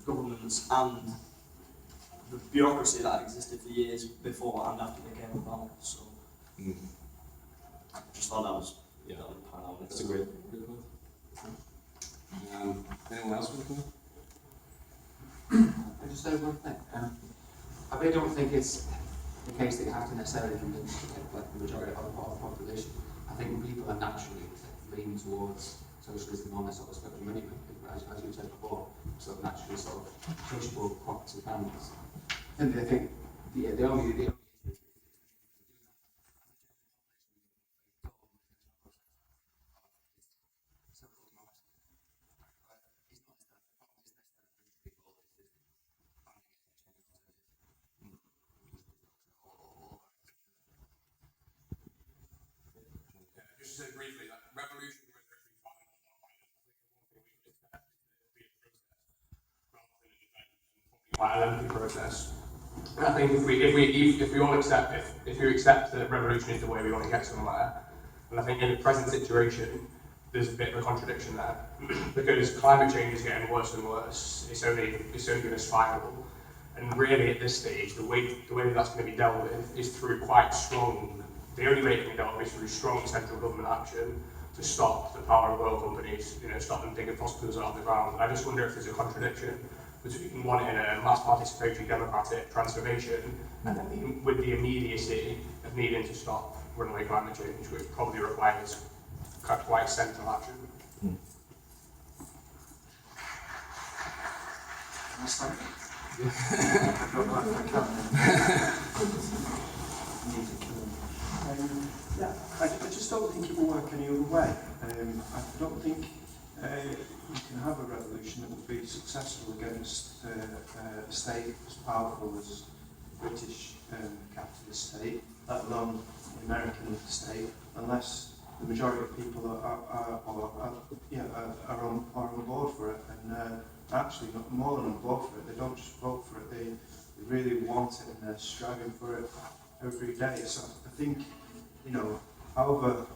governments, and the bureaucracy that had existed for years before and after they came about. So, I just thought that was that's a great point. Anyone else want to come? I just say one thing. I really don't think it's the case that you have to necessarily convince like the majority of the population. I think people are naturally leaning towards socialism on this sort of spectrum anyway, as you said before, sort of naturally sort of sociable pockets and families. I think the only just to say briefly, like revolution, whether it be violent or not violent, I think the one thing we could expect is to be a process rather than an event, and probably quite a lengthy process. And I think if we all accept, if you accept that revolution is the way we want to get somewhere, and I think in the present situation, there's a bit of a contradiction there, because climate change is getting worse and worse. It's only going to spiral, and really at this stage, the way that's going to be dealt with is through quite strong. The only way it can be dealt with is through strong central government action to stop the power of oil companies, stop them digging fossil fuels out of the ground. And I just wonder if there's a contradiction between wanting a mass participatory democratic transformation and then with the immediacy of needing to stop runaway climate change, which probably requires quite central action. Yeah, I just don't think it will work any other way. I don't think you can have a revolution that will be successful against a state as powerful as the British capitalist state, let alone the American state, unless the majority of people are on board for it. And actually, not more than on board for it. They don't just vote for it; they really want it, and they're striving for it every day. So I think, however,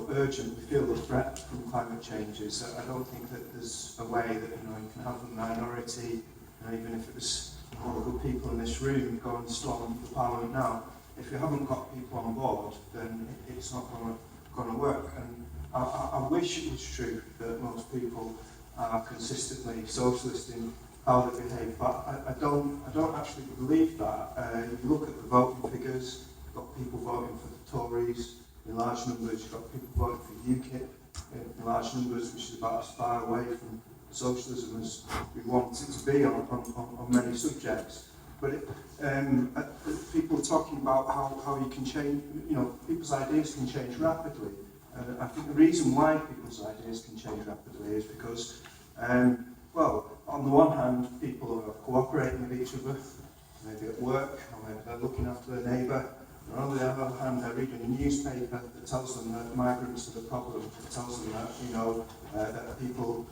urgent we feel the threat from climate change is, I don't think that there's a way that, you can have a minority, even if it was all the good people in this room go and storm the Parliament now. If you haven't got people on board, then it's not going to work. And I wish it was true that most people are consistently socialist in how they behave, but I don't actually believe that. You look at the voting figures, you've got people voting for the Tories in large numbers, you've got people voting for UKIP in large numbers, which is about as far away from socialism as we want it to be on many subjects. But people are talking about how you can change, people's ideas can change rapidly. I think the reason why people's ideas can change rapidly is because, on the one hand, people are cooperating with each other, maybe at work, or maybe they're looking after their neighbour. And on the other hand, they're reading a newspaper that tells them that migrants are the problem, that tells them that, that people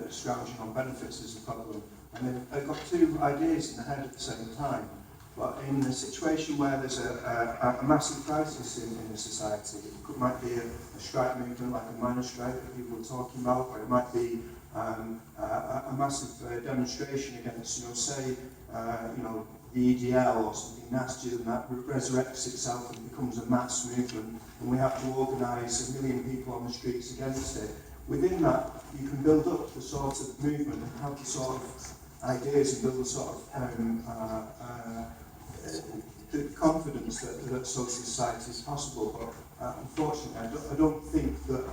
scrounging on benefits is the problem. And they've got two ideas in their head at the same time. But in a situation where there's a massive crisis in the society, it might be a strike movement like a miners' strike that people are talking about, or it might be a massive demonstration against, say, the EDL or something nastier than that resurrects itself and becomes a mass movement, and we have to organise 1 million people on the streets against it. Within that, you can build up the sort of movement and have the sort of ideas and build the sort of the confidence that social society is possible. But unfortunately, I don't think that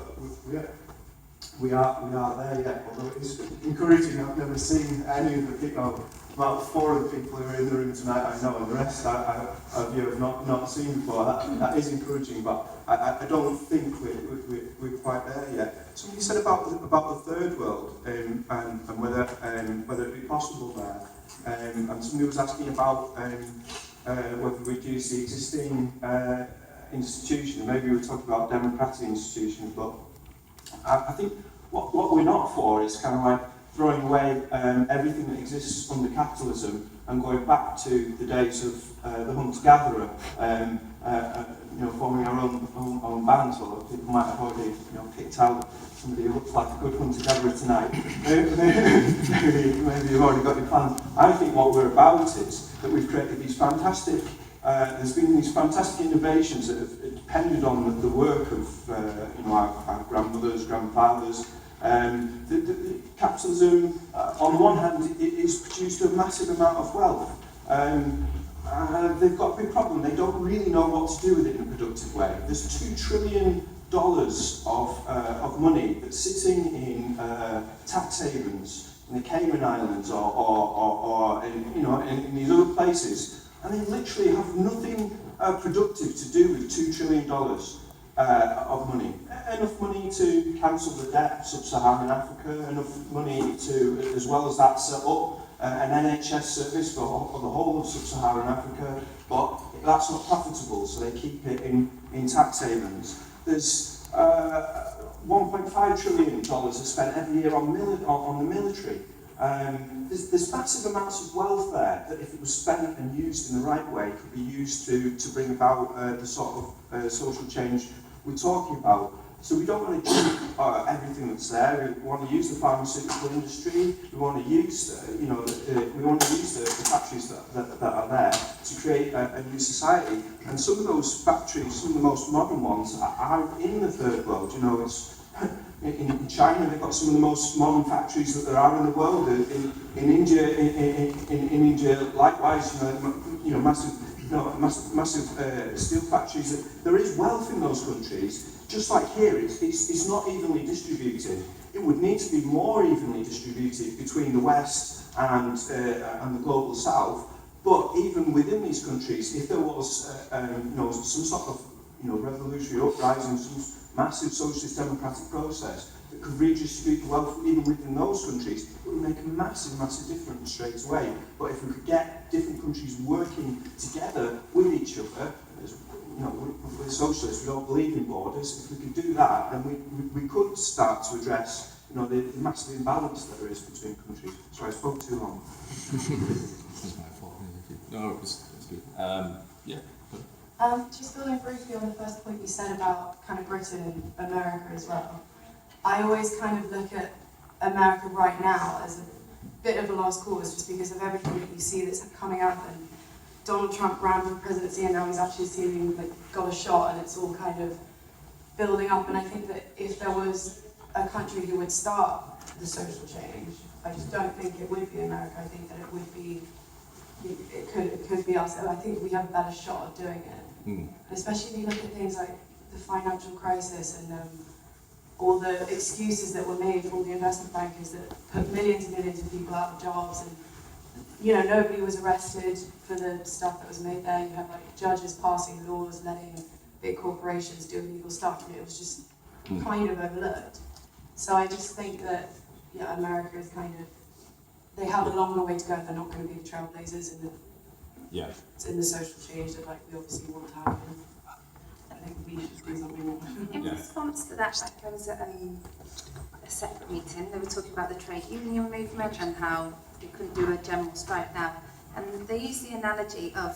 we are there yet. Although it's encouraging, I've never seen any of the people. About 4 of the people who are in the room tonight I know, and the rest of you have not seen before. That is encouraging, but I don't think we're quite there yet. Somebody said about the third world and whether it be possible there, and somebody was asking about whether we'd use the existing institution. Maybe we were talking about democratic institutions, but I think what we're not for is kind of like throwing away everything that exists under capitalism and going back to the days of the hunter-gatherer, forming our own bands, or people might have already picked out somebody who looks like a good hunter-gatherer tonight. Maybe you've already got your plans. I think what we're about is that we've created these fantastic, there's been these fantastic innovations that have depended on the work of our grandmothers, grandfathers. The capitalism, on the one hand, it's produced a massive amount of wealth, they've got a big problem. They don't really know what to do with it in a productive way. There's $2 trillion of money that's sitting in tax havens in the Cayman Islands or in these other places, and they literally have nothing productive to do with $2 trillion of money. Enough money to cancel the debt of sub-Saharan Africa, enough money to, as well as that, set up an NHS service for the whole of sub-Saharan Africa, but that's not profitable, so they keep it in tax havens. There's $1.5 trillion is spent every year on the military. There's massive amounts of wealth there that, if it was spent and used in the right way, could be used to bring about the sort of social change we're talking about. So we don't want to keep everything that's there. We want to use the pharmaceutical industry. We want to use, we want to use the factories that are there to create a new society. And some of those factories, some of the most modern ones, are in the third world. You know, it's in China they've got some of the most modern factories that there are in the world. In India, in India, likewise, massive steel factories. There is wealth in those countries. Just like here, it's not evenly distributed. It would need to be more evenly distributed between the West and the global South. But even within these countries, if there was some sort of revolutionary uprising, some massive socialist democratic process that could redistribute the wealth even within those countries, it would make a massive, massive difference straight away. But if we could get different countries working together with each other, we're socialists, we don't believe in borders. If we could do that, then we could start to address the massive imbalance that there is between countries. Sorry, I spoke too long. That's my fault. No, it's good. Yeah. Just building briefly on the first point you said about kind of Britain and America as well. I always kind of look at America right now as a bit of a lost cause, just because of everything that you see that's coming up, and Donald Trump ran for presidency and now he's actually seeming like got a shot, and it's all kind of building up. And I think that if there was a country who would start the social change, I just don't think it would be America. I think that it would be, it could be us, and I think we have a better shot of doing it. And especially if you look at things like the financial crisis and all the excuses that were made for all the investment bankers that put millions and millions of people out of jobs, and nobody was arrested for the stuff that was made there. You had like judges passing laws letting big corporations do illegal stuff, and it was just kind of overlooked. So I just think that America is kind of, they have a longer way to go. They're not going to be the trailblazers in the social change that we obviously want to happen. I think we should do something more. In response to that, I was at a separate meeting. They were talking about the trade union movement and how they couldn't do a general strike now. And they use the analogy of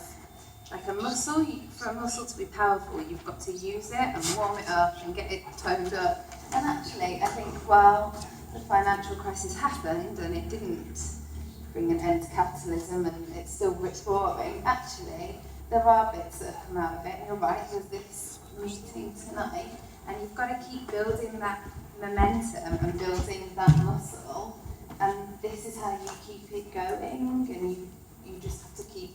like a muscle. For a muscle to be powerful, you've got to use it and warm it up and get it toned up. And actually, I think while the financial crisis happened and it didn't bring an end to capitalism and it's still exploring, actually, there are bits that have come out of it. And you're right, there's this meeting tonight, and you've got to keep building that momentum and building that muscle, and this is how you keep it going, and you just have to keep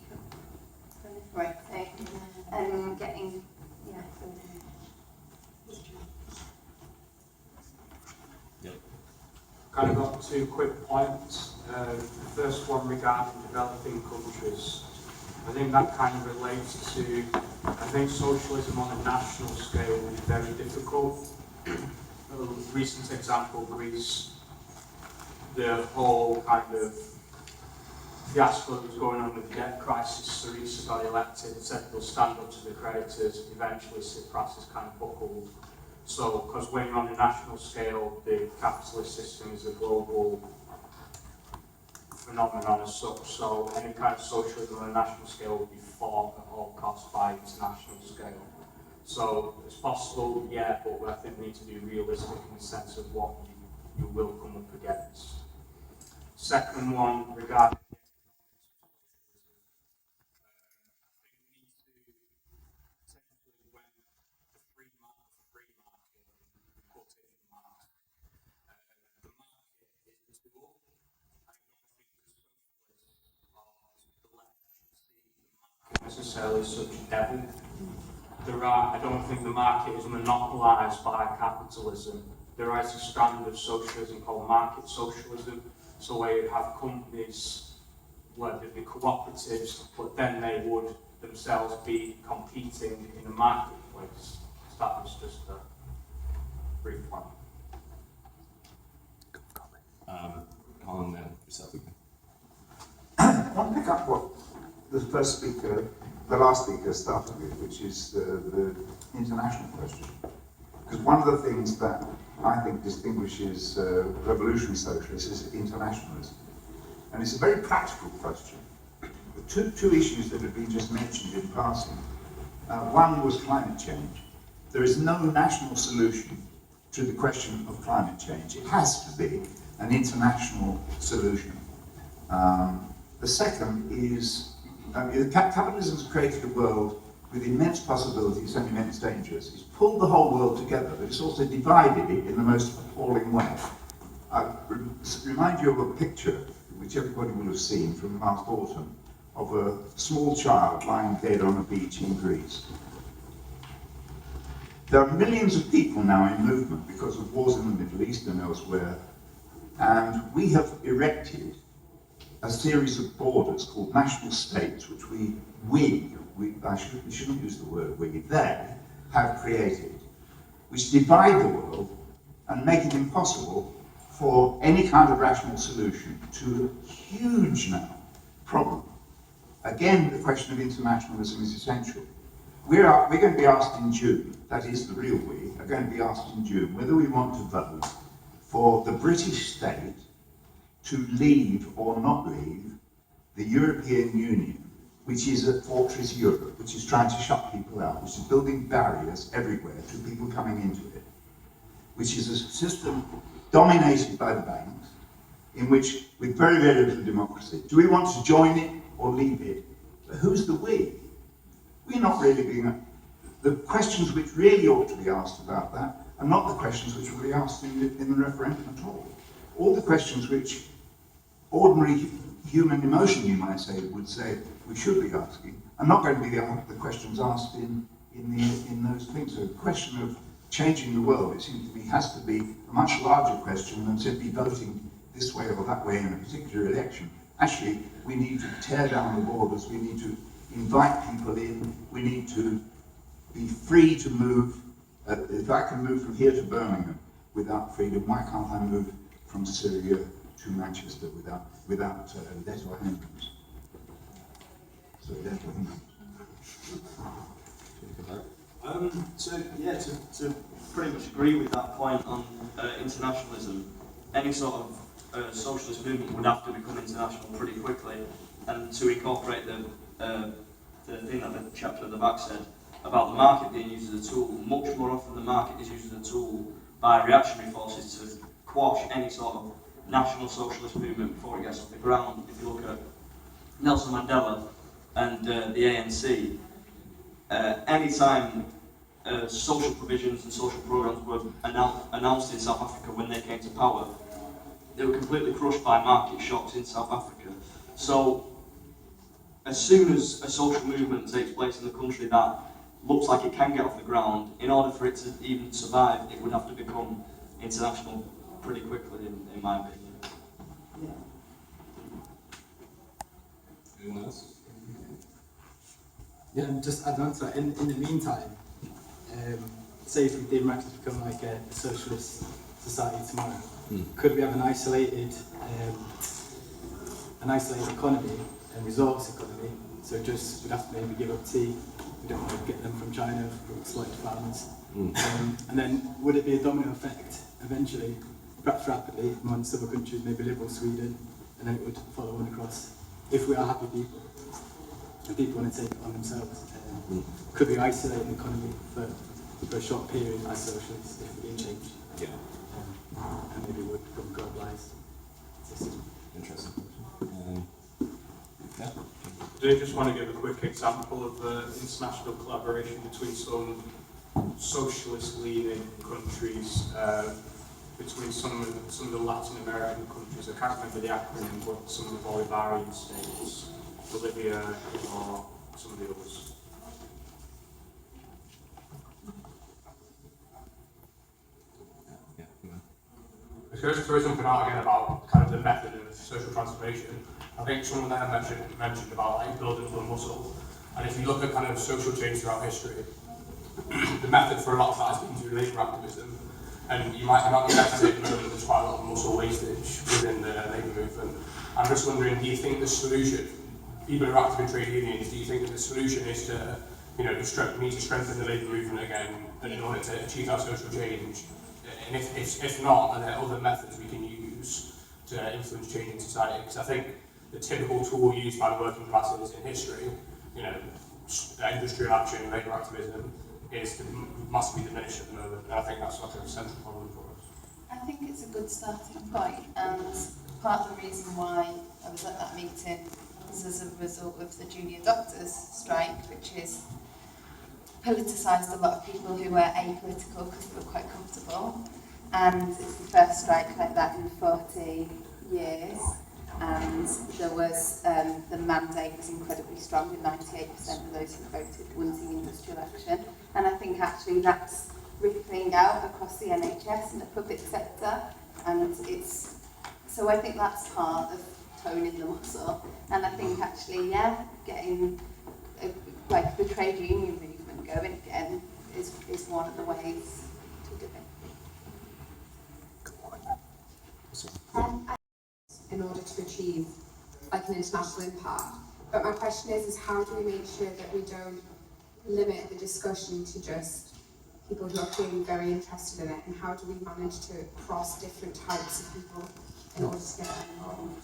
proliferating and getting, Kind of got 2 quick points. The first one regarding developing countries. I think that kind of relates to, I think socialism on a national scale is very difficult. A recent example, Greece, the whole kind of fiasco that was going on with the debt crisis. Syriza got elected, said they'll stand up to the creditors, eventually Tsipras is kind of buckled. So, because when you're on a national scale, the capitalist system is a global phenomenon as such, so any kind of socialism on a national scale will be fought at all costs by international scale. So it's possible, yeah, but I think we need to be realistic in the sense of what you will come up against. Second one, regarding necessarily such a devil. I don't think the market is monopolised by capitalism. There is a strand of socialism called market socialism, so where you have companies where they'd be cooperatives, but then they would themselves be competing in a marketplace. So that was just a brief point. Colin, then yourself again. I want to pick up what the last speaker started with, which is the international question. Because one of the things that I think distinguishes revolutionary socialists is internationalism. And it's a very practical question. The two issues that have been just mentioned in passing. One was climate change. There is no national solution to the question of climate change. It has to be an international solution. The second is capitalism has created a world with immense possibilities and immense dangers. It's pulled the whole world together, but it's also divided it in the most appalling way. I remind you of a picture, which everybody will have seen from last autumn, of a small child lying dead on a beach in Greece. There are millions of people now in movement because of wars in the Middle East and elsewhere, and we have erected a series of borders called national states, which we shouldn't use the word we, they have created, which divide the world and make it impossible for any kind of rational solution to a huge now problem. Again, the question of internationalism is essential. We're going to be asked in June, that is the real we, are going to be asked in June whether we want to vote for the British state to leave or not leave the European Union, which is a fortress Europe, which is trying to shut people out, which is building barriers everywhere to people coming into it, which is a system dominated by the banks, in which, with very, very little democracy, do we want to join it or leave it? But who's the we? We're not really being... The questions which really ought to be asked about that are not the questions which will be asked in the referendum at all. All the questions which ordinary human emotion, you might say, would say we should be asking, are not going to be the questions asked in those things. So the question of changing the world, it seems to me, has to be a much larger question than simply voting this way or that way in a particular election. Actually, we need to tear down the borders, we need to invite people in, we need to be free to move. If I can move from here to Birmingham without freedom, why can't I move from Syria to Manchester without let or hindrance? So let or hindrance. To pretty much agree with that point on internationalism, any sort of socialist movement would have to become international pretty quickly, and to incorporate the thing that the chapter at the back said about the market being used as a tool, much more often the market is used as a tool by reactionary forces to quash any sort of national socialist movement before it gets off the ground. If you look at Nelson Mandela and the ANC, any time social provisions and social programs were announced in South Africa when they came to power, they were completely crushed by market shocks in South Africa. So as soon as a social movement takes place in the country that looks like it can get off the ground, in order for it to even survive, it would have to become international pretty quickly, in my opinion. Anyone else? Yeah, and just add on to that, in the meantime, say if we did manage to become like a socialist society tomorrow, could we have an isolated economy, a resource economy? So just we'd have to maybe give up tea. We don't want to get them from China, from exploited farmers. And then would it be a domino effect eventually, perhaps rapidly, amongst other countries, maybe liberal Sweden, and then it would follow on across. If we are happy people, and people want to take it on themselves, could we isolate an economy for a short period as socialists if we didn't change? Yeah. And maybe it would become a globalised system. Interesting. Yeah. I just want to give a quick example of international collaboration between some socialist-leaning countries, between some of the Latin American countries. I can't remember the acronym, but some of the Bolivarian states, Bolivia or some of the others. I was going to throw something out again about kind of the method of social transformation. I think someone there mentioned about like building up a muscle. And if you look at kind of social change throughout history, the method for a lot of that has been through labour activism. And you might be guessing at the moment there's quite a lot of muscle wastage within the labour movement. I'm just wondering, do you think the solution, people who are active in trade unions, do you think that the solution is to, you know, need to strengthen the labour movement again in order to achieve that social change? And if not, are there other methods we can use to influence change in society? Because I think the typical tool used by the working classes in history, you know, industrial action, labour activism, is massively diminished at the moment. And I think that's like a central problem for us. I think it's a good starting point, and part of the reason why I was at that meeting was as a result of the junior doctors' strike, which is politicised a lot of people who were apolitical because they were quite comfortable, and it's the first strike like that in 40 years, and there was the mandate was incredibly strong, with 98% of those who voted wanting industrial action, and I think actually that's rippling out across the NHS and the public sector, and it's so I think that's part of toning the muscle, and I think actually getting like the trade union movement going again is one of the ways to do it. In order to achieve like an international impact. But my question is how do we make sure that we don't limit the discussion to just people who are clearly very interested in it, and how do we manage to cross different types of people in order to get them involved?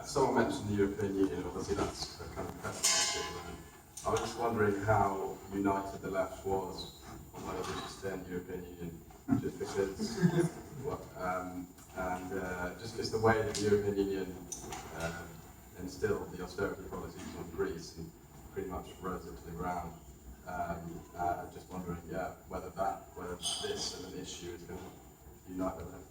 Someone mentioned the European Union, obviously that's a kind of pressing issue. I was just wondering how united the left was on whether we should stay in the European Union, just because, just because the way that the European Union instilled the austerity policies on Greece and pretty much rose it to the ground. Just wondering, whether this as an issue is going to unite the left.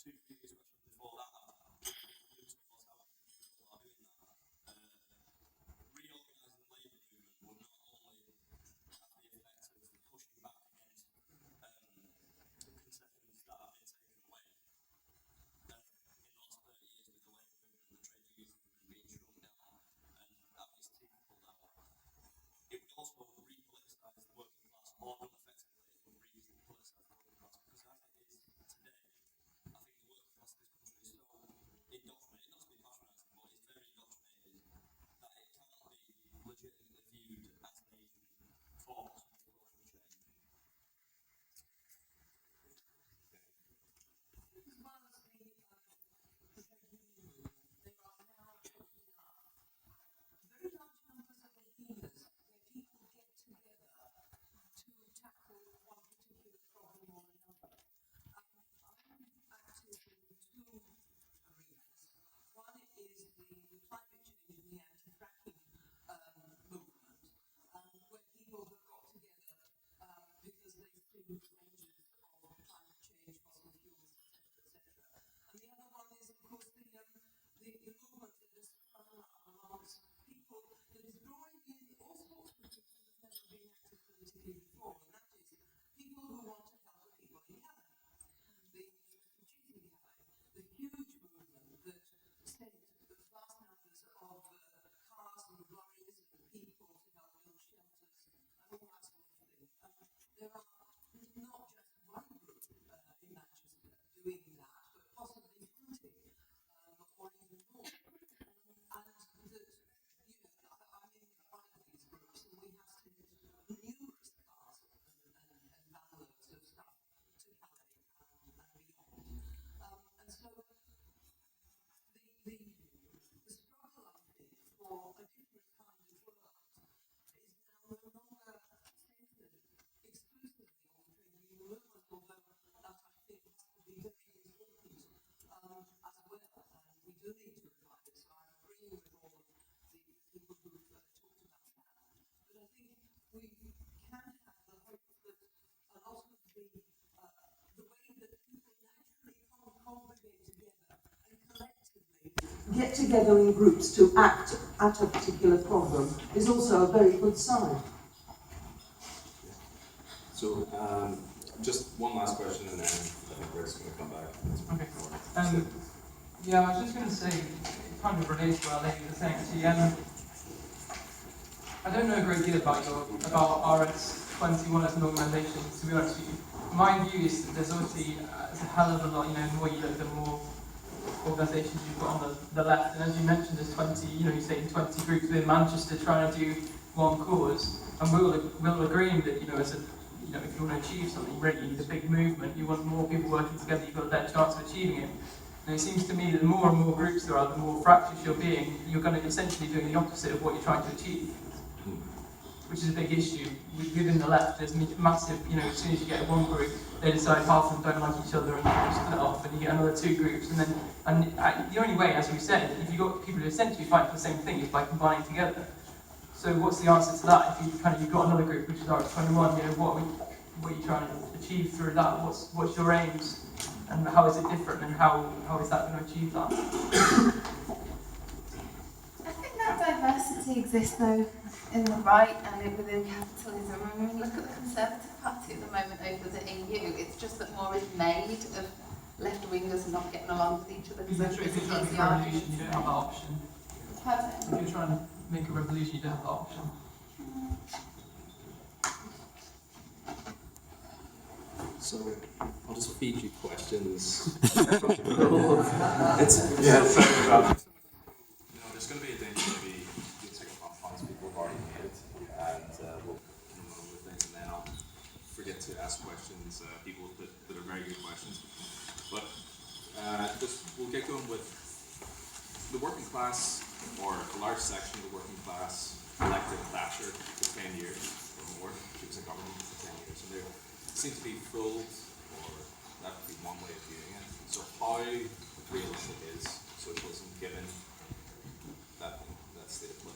Two previous questions before that, the conclusion was how people are doing that. Real get together in groups to act at a particular problem is also a very good sign. So, just one last question, and then I think Rick's going to come back. Okay. Yeah, I was just going to say, it kind of relates to what our lady was saying. Actually, I don't know a great deal about RS21 as an organisation, to be honest with you. My view is that there's obviously a hell of a lot, the more you look, the more organisations you've got on the left. And as you mentioned, there's 20, you say 20 groups within Manchester trying to do one cause. And we'll agree that, if you want to achieve something, really, you need a big movement. You want more people working together, you've got a better chance of achieving it. And it seems to me that the more and more groups there are, the more fractious you're being, you're going to essentially doing the opposite of what you're trying to achieve. Which is a big issue. Within the left, there's massive, as soon as you get one group, they decide half of them don't like each other and they split off, and you get another two groups. And the only way, as we said, if you've got people who essentially fight for the same thing, is by combining together. So what's the answer to that? If you've got another group, which is RS21, what are you trying to achieve through that? What's your aims? And how is it different? And how is that going to achieve that? I think that diversity exists though in the right and within capitalism. I mean, look at the Conservative Party at the moment over the EU. It's just that more is made of left-wingers not getting along with each other. If you're trying to make a revolution, you don't have that option. Pardon? If you're trying to make a revolution, you don't have that option. So, I'll just feed you questions. It's, yeah, there's going to be a danger maybe you'll take up on points people have already made, and we'll move on with things, and then I'll forget to ask questions, people that are very good questions. But we'll get going with the working class, or a large section of the working class, elected Thatcher for 10 years or more. She was in government for 10 years, and there seems to be full, or that would be one way of viewing it. So how realistic is socialism given that state of play?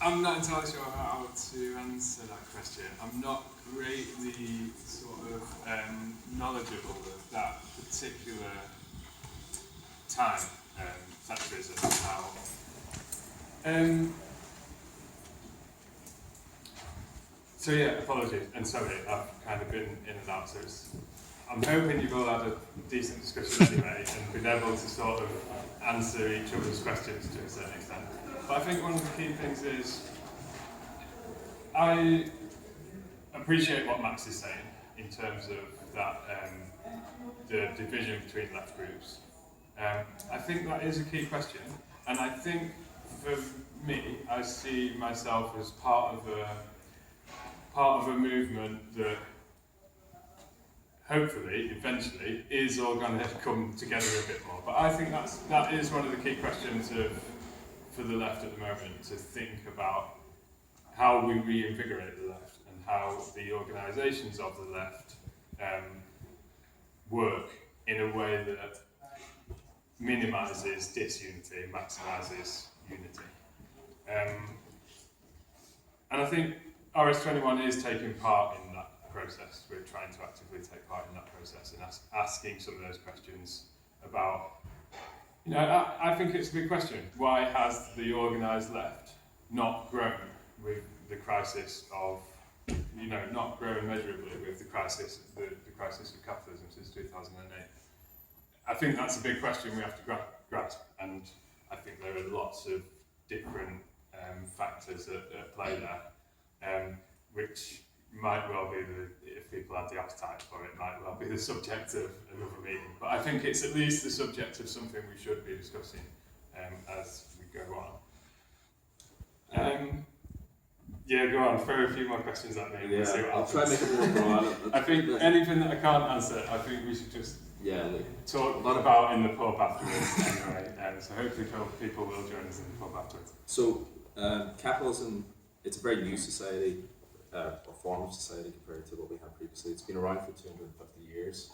I'm not entirely sure how to answer that question. I'm not greatly sort of knowledgeable of that particular time, Thatcherism, and how. So yeah, apologies, and sorry, I've kind of been in and out, so I'm hoping you've all had a decent discussion anyway, and been able to sort of answer each other's questions to a certain extent. But I think one of the key things is, I appreciate what Max is saying in terms of that, the division between left groups. I think that is a key question, and I think for me, I see myself as part of a movement that hopefully, eventually, is all going to come together a bit more. But I think that is one of the key questions for the left at the moment, to think about how we reinvigorate the left and how the organisations of the left work in a way that minimises disunity and maximises unity. And I think RS21 is taking part in that process. We're trying to actively take part in that process and asking some of those questions about, I think it's a big question. Why has the organised left not grown with the crisis of, not grown measurably with the crisis of capitalism since 2008? I think that's a big question we have to grasp, and I think there are lots of different factors at play there. Which might well be, if people have the appetite for it, might well be the subject of another meeting. But I think it's at least the subject of something we should be discussing as we go on. Yeah, go on, throw a few more questions at me and we'll see what happens. I'll try and make it more broad. I think anything that I can't answer, I think we should just talk about in the pub afterwards anyway. So hopefully people will join us in the pub afterwards. So, capitalism, it's a very new society, or form of society compared to what we had previously. It's been around for 250 years.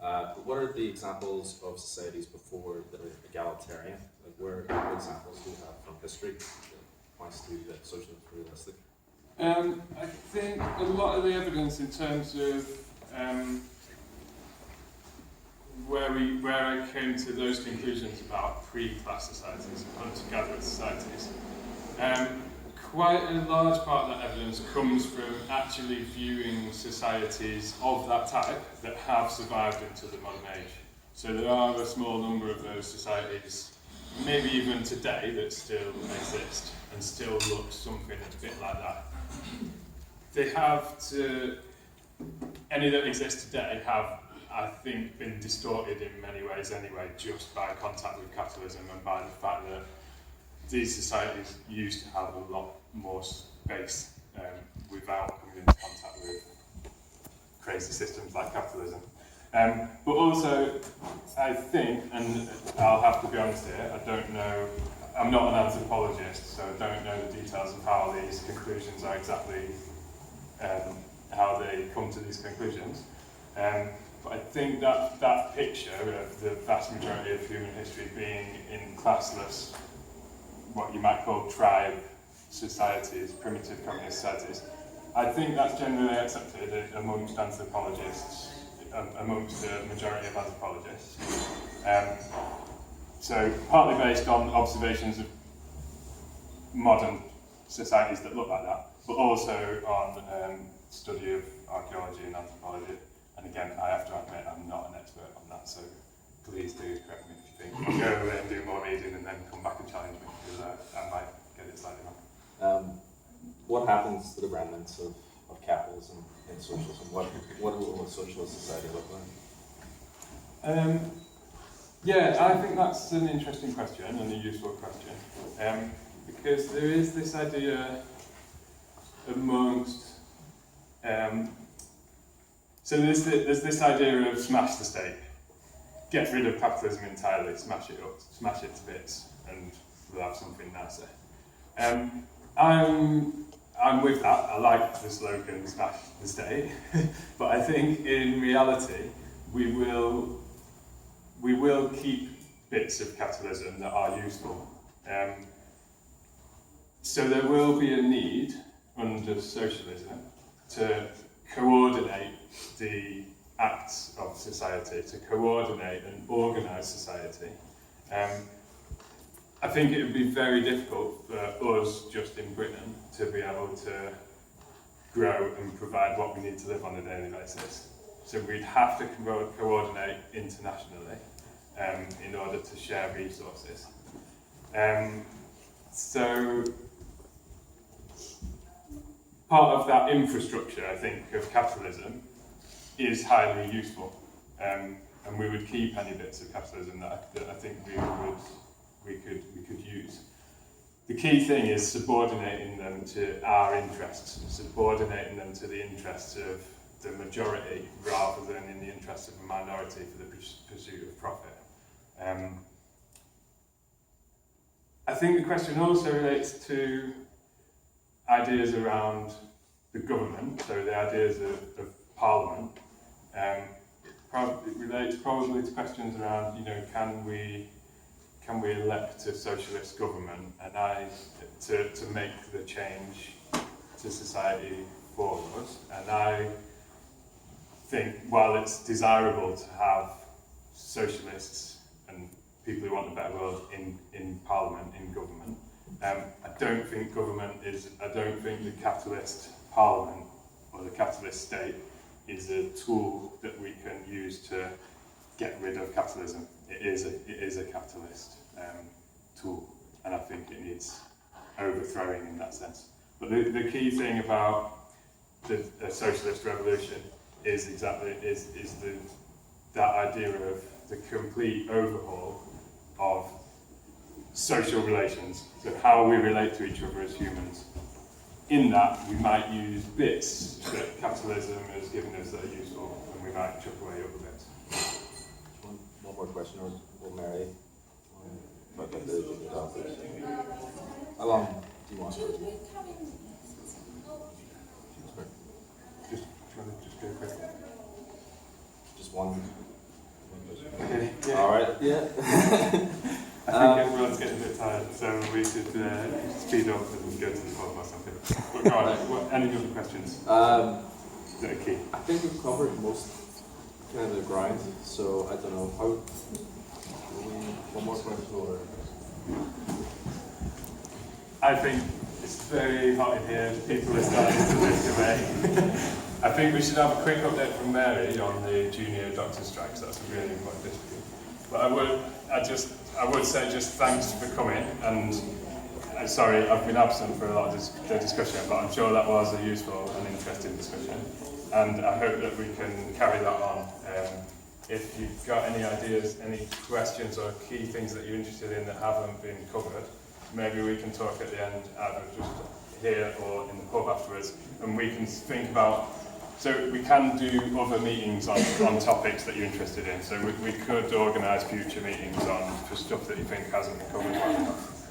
But what are the examples of societies before that are egalitarian? Like, what examples do you have from history that points to that socialism is realistic? I think a lot of the evidence in terms of where I came to those conclusions about pre-class societies, hunter-gatherer societies, quite a large part of that evidence comes from actually viewing societies of that type that have survived into the modern age. So there are a small number of those societies, maybe even today, that still exist and still look something a bit like that. They have to, any that exist today have, I think, been distorted in many ways anyway, just by contact with capitalism and by the fact that these societies used to have a lot more space without coming into contact with crazy systems like capitalism. But also, I think, and I'll have to be honest here, I don't know, I'm not an anthropologist, so I don't know the details of how these conclusions are exactly, how they come to these conclusions. But I think that picture of the vast majority of human history being in classless, what you might call tribe societies, primitive communist societies, I think that's generally accepted amongst anthropologists, amongst the majority of anthropologists. So partly based on observations of modern societies that look like that, but also on study of archaeology and anthropology. And again, I have to admit, I'm not an expert on that, so please do correct me if you think. Go away and do more reading and then come back and challenge me, because I might get it slightly wrong. What happens to the remnants of capitalism and socialism? What will a socialist society look like? Yeah, I think that's an interesting question and a useful question, because there is this idea amongst so there's this idea of smash the state, get rid of capitalism entirely, smash it up, smash it to bits, and we'll have something nicer. I'm with that. I like the slogan "smash the state," but I think in reality we will keep bits of capitalism that are useful. So there will be a need under socialism to coordinate the acts of society, to coordinate and organise society. I think it would be very difficult for us, just in Britain, to be able to grow and provide what we need to live on a daily basis. So we'd have to coordinate internationally in order to share resources. So part of that infrastructure, I think, of capitalism is highly useful, and we would keep any bits of capitalism that I think we could use. The key thing is subordinating them to our interests, subordinating them to the interests of the majority rather than in the interests of a minority for the pursuit of profit. I think the question also relates to ideas around the government, so the ideas of parliament. It relates probably to questions around, can we elect a socialist government and to make the change to society for us? And I think while it's desirable to have socialists and people who want a better world in parliament, in government, I don't think the capitalist parliament or the capitalist state is a tool that we can use to get rid of capitalism. It is a capitalist tool, and I think it needs overthrowing in that sense. But the key thing about the socialist revolution is that idea of the complete overhaul of social relations, so how we relate to each other as humans. In that, we might use bits that capitalism has given us that are useful, and we might chuck away other bits. One more question, or Mary? How long do you want to? Just go quick. Just one. Okay. Yeah. All right. Yeah. I think everyone's getting a bit tired, so we should speed up and go to the pub or something. But go on, any other questions that are key? I think we've covered most kind of a grind. So I don't know how. One more question or? I think it's very hot in here. People are starting to drift away. I think we should have a quick update from Mary on the junior doctor strikes. That's a really important issue. But I would say just thanks for coming, and sorry I've been absent for a lot of the discussion, but I'm sure that was a useful and interesting discussion, and I hope that we can carry that on. If you've got any ideas, any questions or key things that you're interested in that haven't been covered, maybe we can talk at the end, either just here or in the pub afterwards, and we can think about. So we can do other meetings on topics that you're interested in. So we could organise future meetings for stuff that you think hasn't been covered well enough.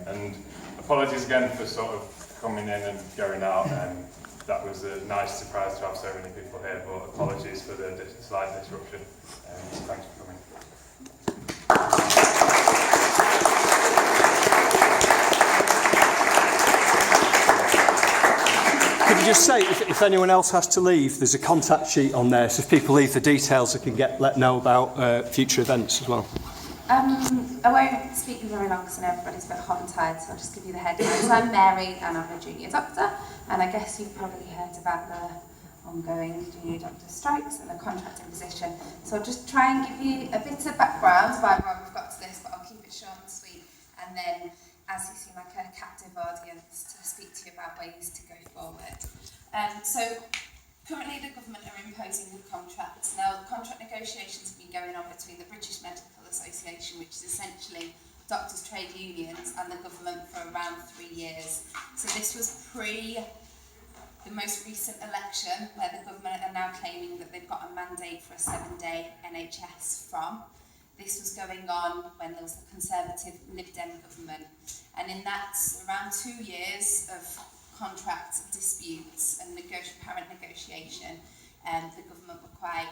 And apologies again for sort of coming in and going out. That was a nice surprise to have so many people here, but apologies for the slight disruption. So thanks for coming. Could you just say, if anyone else has to leave, there's a contact sheet on there, so if people leave the details, they can let know about future events as well. I won't speak for very long because I know everybody's a bit hot and tired, so I'll just give you the headlines. I'm Mary and I'm a junior doctor, and I guess you've probably heard about the ongoing junior doctor strikes and the contracting position. So I'll just try and give you a bit of background about how we've got to this, but I'll keep it short and sweet, and then, as you seem like a captive audience, to speak to you about ways to go forward. So currently the government are imposing the contracts. Now, contract negotiations have been going on between the British Medical Association, which is essentially doctors' trade unions, and the government for around 3 years. So this was pre the most recent election, where the government are now claiming that they've got a mandate for a 7-day NHS from. This was going on when there was the Conservative Lib Dem government. And in that, around 2 years of contract disputes and apparent negotiation, the government were quite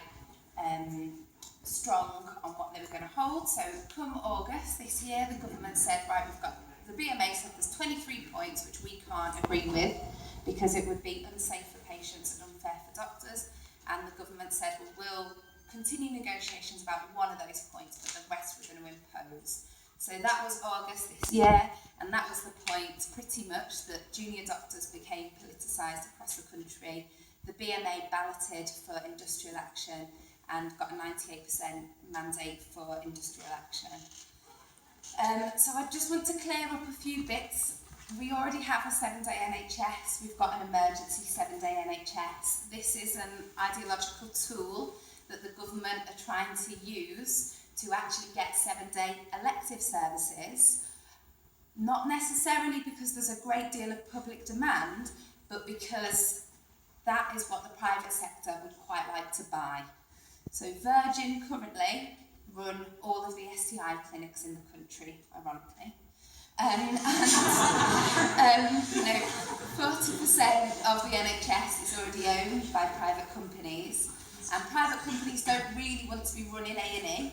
strong on what they were going to hold. So come August this year, the government said, right, we've got, the BMA said there's 23 points which we can't agree with because it would be unsafe for patients and unfair for doctors. And the government said, well, we'll continue negotiations about one of those points, but the rest we're going to impose. So that was August this year, and that was the point, pretty much, that junior doctors became politicised across the country. The BMA balloted for industrial action and got a 98% mandate for industrial action. So I just want to clear up a few bits. We already have a 7-day NHS. We've got an emergency 7-day NHS. This is an ideological tool that the government are trying to use to actually get 7-day elective services, not necessarily because there's a great deal of public demand, but because that is what the private sector would quite like to buy. So Virgin currently run all of the STI clinics in the country, ironically. 40% of the NHS is already owned by private companies, and private companies don't really want to be running A&E,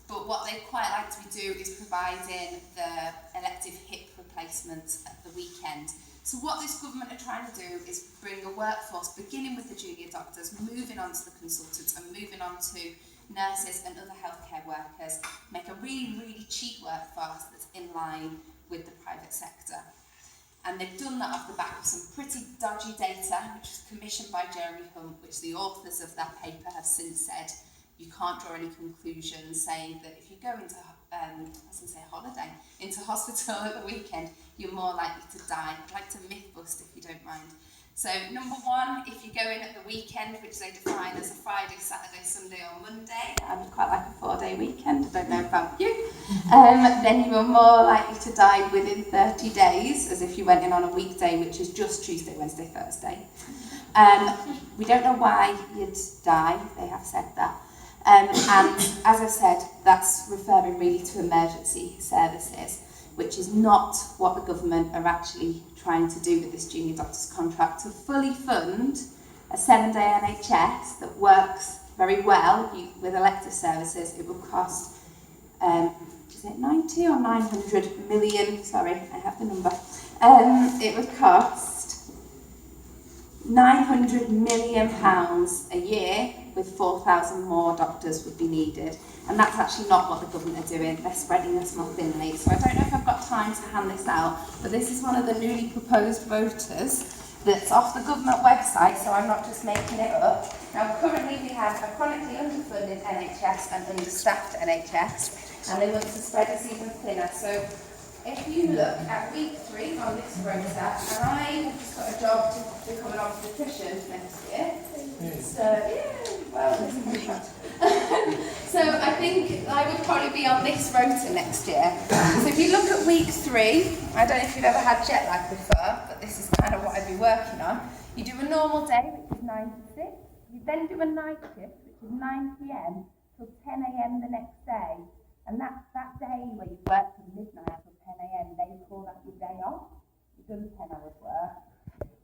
but what they quite like to do is providing the elective hip replacements at the weekend. So what this government are trying to do is bring a workforce, beginning with the junior doctors, moving on to the consultants and moving on to nurses and other healthcare workers, make a really, really cheap workforce that's in line with the private sector. And they've done that off the back of some pretty dodgy data, which was commissioned by Jeremy Hunt, which the authors of that paper have since said you can't draw any conclusions, saying that if you go into into hospital at the weekend, you're more likely to die. I'd like to myth bust if you don't mind. So number one, if you go in at the weekend, which they define as a Friday, Saturday, Sunday or Monday, I would quite like a 4-day weekend, I don't know about you, then you are more likely to die within 30 days, as if you went in on a weekday, which is just Tuesday, Wednesday, Thursday. We don't know why you'd die, they have said that. And as I've said, that's referring really to emergency services, which is not what the government are actually trying to do with this junior doctor's contract. To fully fund a 7-day NHS that works very well with elective services, it will cost, is it 90 or 900 million? Sorry, I have the number. It would cost £900 million a year with 4,000 more doctors would be needed. And that's actually not what the government are doing. They're spreading us more thinly. So I don't know if I've got time to hand this out, but this is one of the newly proposed voters that's off the government website, so I'm not just making it up. Now, currently we have a chronically underfunded NHS and understaffed NHS, and they want to spread us even thinner. So if you look at week 3 on this rota, and I have just got a job to become an obstetrician next year. So, well, this is good. So I think I would probably be on this rota next year. So if you look at week 3, I don't know if you've ever had jet lag before, but this is kind of what I'd be working on. You do a normal day, which is 9 to 6. You then do a night shift, which is 9 p.m. till 10 a.m. the next day. And that day where you work from midnight till 10 a.m, they call that your day off. You've done 10 hours work.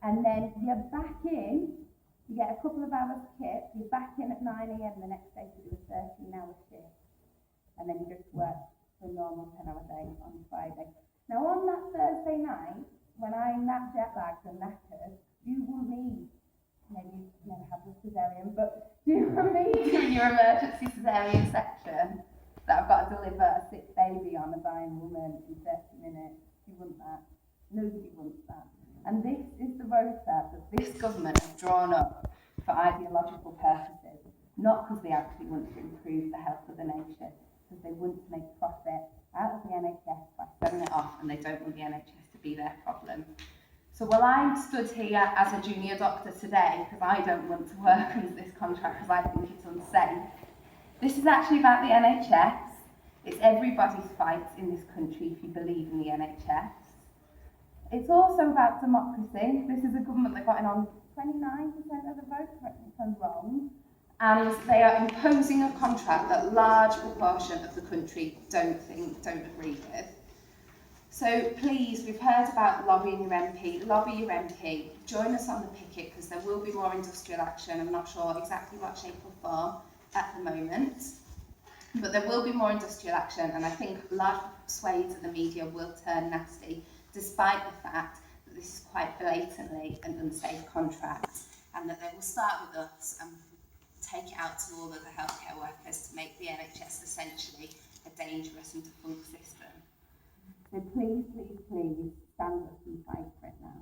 And then you're back in, you get a couple of hours kit, you're back in at 9 a.m. the next day to do a 13-hour shift. And then you just work for a normal 10-hour day on Friday. Now on that Thursday night, when I'm that jet lagged and knackered, you will need, maybe you've never had the cesarean, but you will need in your emergency cesarean section that I've got to deliver a sick baby on a dying woman in 30 minutes. You want that? Nobody wants that. And this is the rota that this government has drawn up for ideological purposes, not because they actually want to improve the health of the nation, because they want to make profit out of the NHS by selling it off, and they don't want the NHS to be their problem. So while I'm stood here as a junior doctor today, because I don't want to work under this contract because I think it's unsafe, this is actually about the NHS. It's everybody's fight in this country if you believe in the NHS. It's also about democracy. This is a government that got in on 29% of the vote, correct me if I'm wrong, and they are imposing a contract that a large proportion of the country don't agree with. So please, we've heard about lobbying your MP, lobby your MP, join us on the picket because there will be more industrial action. I'm not sure exactly what shape or form at the moment, but there will be more industrial action, and I think large swathes of the media will turn nasty, despite the fact that this is quite blatantly an unsafe contract, and that they will start with us and take it out to all of the healthcare workers to make the NHS essentially a dangerous and defunct system. So please, please, please stand up and fight for it now.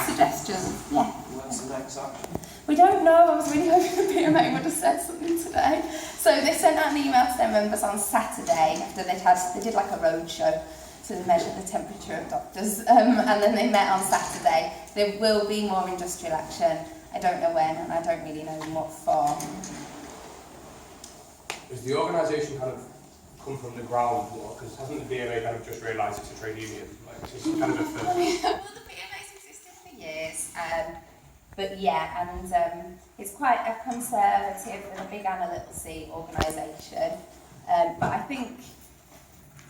Suggestions? Yeah. What's the next action? We don't know. I was really hoping the BMA would have said something today. So they sent out an email to their members on Saturday after they did like a road show to measure the temperature of doctors, and then they met on Saturday. There will be more industrial action. I don't know when, and I don't really know in what form. Does the organisation kind of come from the ground more? Because hasn't the BMA kind of just realised it's a trade union? Like, it's just kind of a first. Well, the BMA's existed for years, but yeah, and it's quite a conservative and a big and a little c organisation. But I think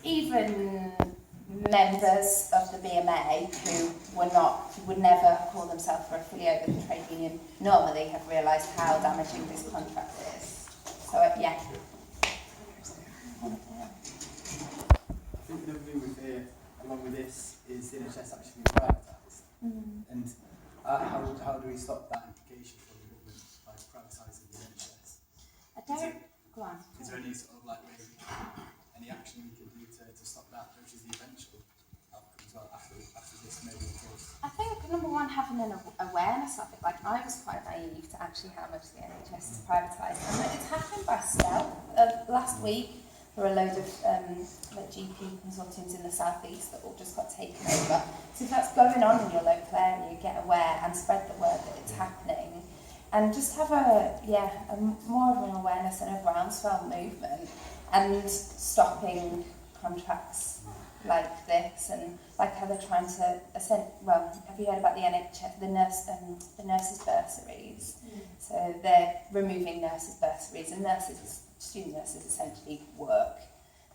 even members of the BMA who would never call themselves or affiliate with the trade union normally have realised how damaging this contract is. So yeah. I think the thing we fear along with this is the NHS actually being privatised. And how do we stop that implication from the government by privatising the NHS? I don't. Go on. Is there any sort of like maybe any action we can do to stop that, which is the eventual outcome as well after this maybe of course? I think number one, having an awareness of it. Like I was quite naive to actually how much the NHS is privatised, and it's happening by stealth. Last week there were a load of like GP consultants in the southeast that all just got taken over. So if that's going on in your local area, get aware and spread the word that it's happening. And just have more of an awareness and a groundswell movement, and stopping contracts like this, and like how they're trying to have you heard about the NHS, the nurses' bursaries? So they're removing nurses' bursaries, and student nurses essentially work,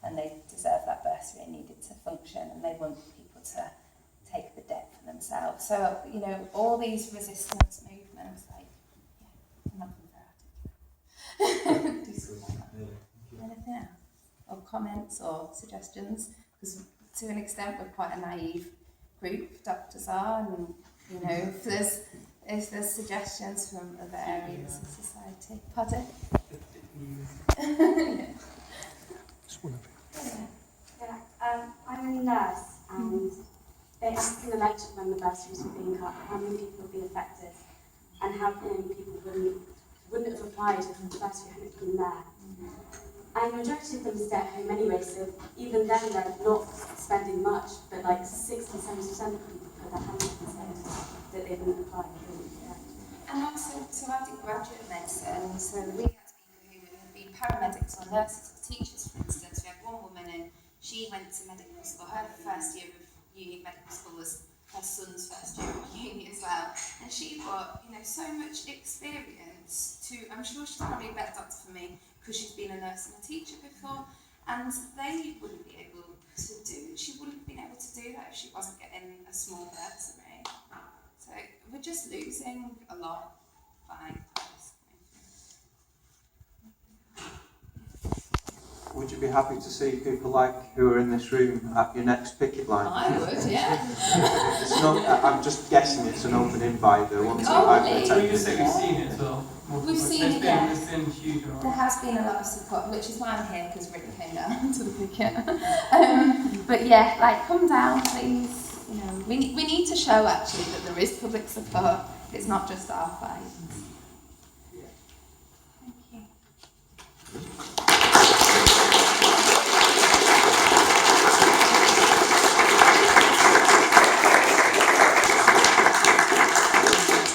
and they deserve that bursary and need it to function, and they want people to take the debt for themselves. So all these resistance movements, like. Anything else? Or comments or suggestions? Because to an extent we're quite a naive group, doctors are, and you know, if there's suggestions from other areas of society. Pardon? I'm a nurse, and they asked in the lecture when the bursaries were being cut how many people would be affected and how many people wouldn't have applied if the bursary hadn't been there. And the majority of them stay at home anyway, so even then they're not spending much, but like 60-70% of people put their hands up and said that they wouldn't apply. And also, so I did graduate medicine, so we had people who had been paramedics or nurses or teachers, for instance. We had one woman and she went to medical school. Her first year of uni medical school was her son's first year of uni as well. And she got, you know, so much experience to, I'm sure she's probably a better doctor for me because she's been a nurse and a teacher before. And they wouldn't be able to do, she wouldn't have been able to do that if she wasn't getting a small bursary. So we're just losing a lot by this. Would you be happy to see people like who are in this room at your next picket line? I would, yeah. It's not, I'm just guessing it's an open invite. There won't be We just say we've seen it as well. We've seen it, yeah. It's been huge. There has been a lot of support, which is why I'm here, because Rick came down to the picket. But yeah, like, come down, please. You know, we need to show actually that there is public support. It's not just our fight. Thank you.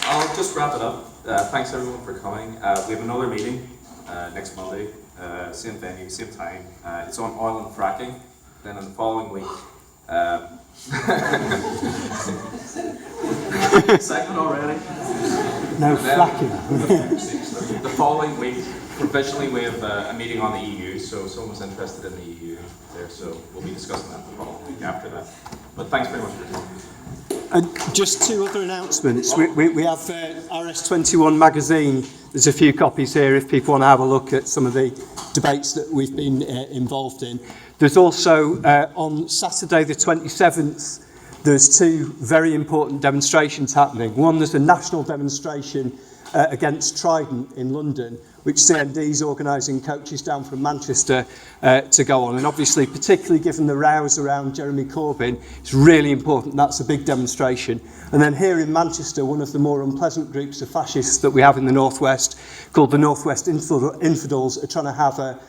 I'll just wrap it up. Thanks everyone for coming. We have another meeting next Monday, same venue, same time. It's on oil and fracking. Then in the following week, segment already? No fracking. The following week, provisionally, we have a meeting on the EU, so if someone's interested in the EU there, so we'll be discussing that the following week after that. But thanks very much for coming. Just two other announcements. We have RS21 magazine. There's a few copies here if people want to have a look at some of the debates that we've been involved in. There's also on Saturday the 27th, there's two very important demonstrations happening. One, there's a national demonstration against Trident in London, which CND is organising coaches down from Manchester to go on. And obviously, particularly given the rows around Jeremy Corbyn, it's really important. That's a big demonstration. And then here in Manchester, one of the more unpleasant groups of fascists that we have in the Northwest, called the Northwest Infidels, are trying to have a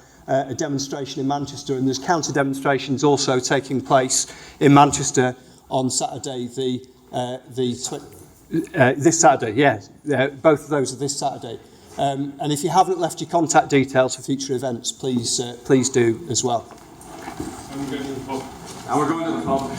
demonstration in Manchester. And there's counter-demonstrations also taking place in Manchester on Saturday, this Saturday, yeah. Both of those are this Saturday. And if you haven't left your contact details for future events, please do as well. And we're going to the pub. And we're going to the pub.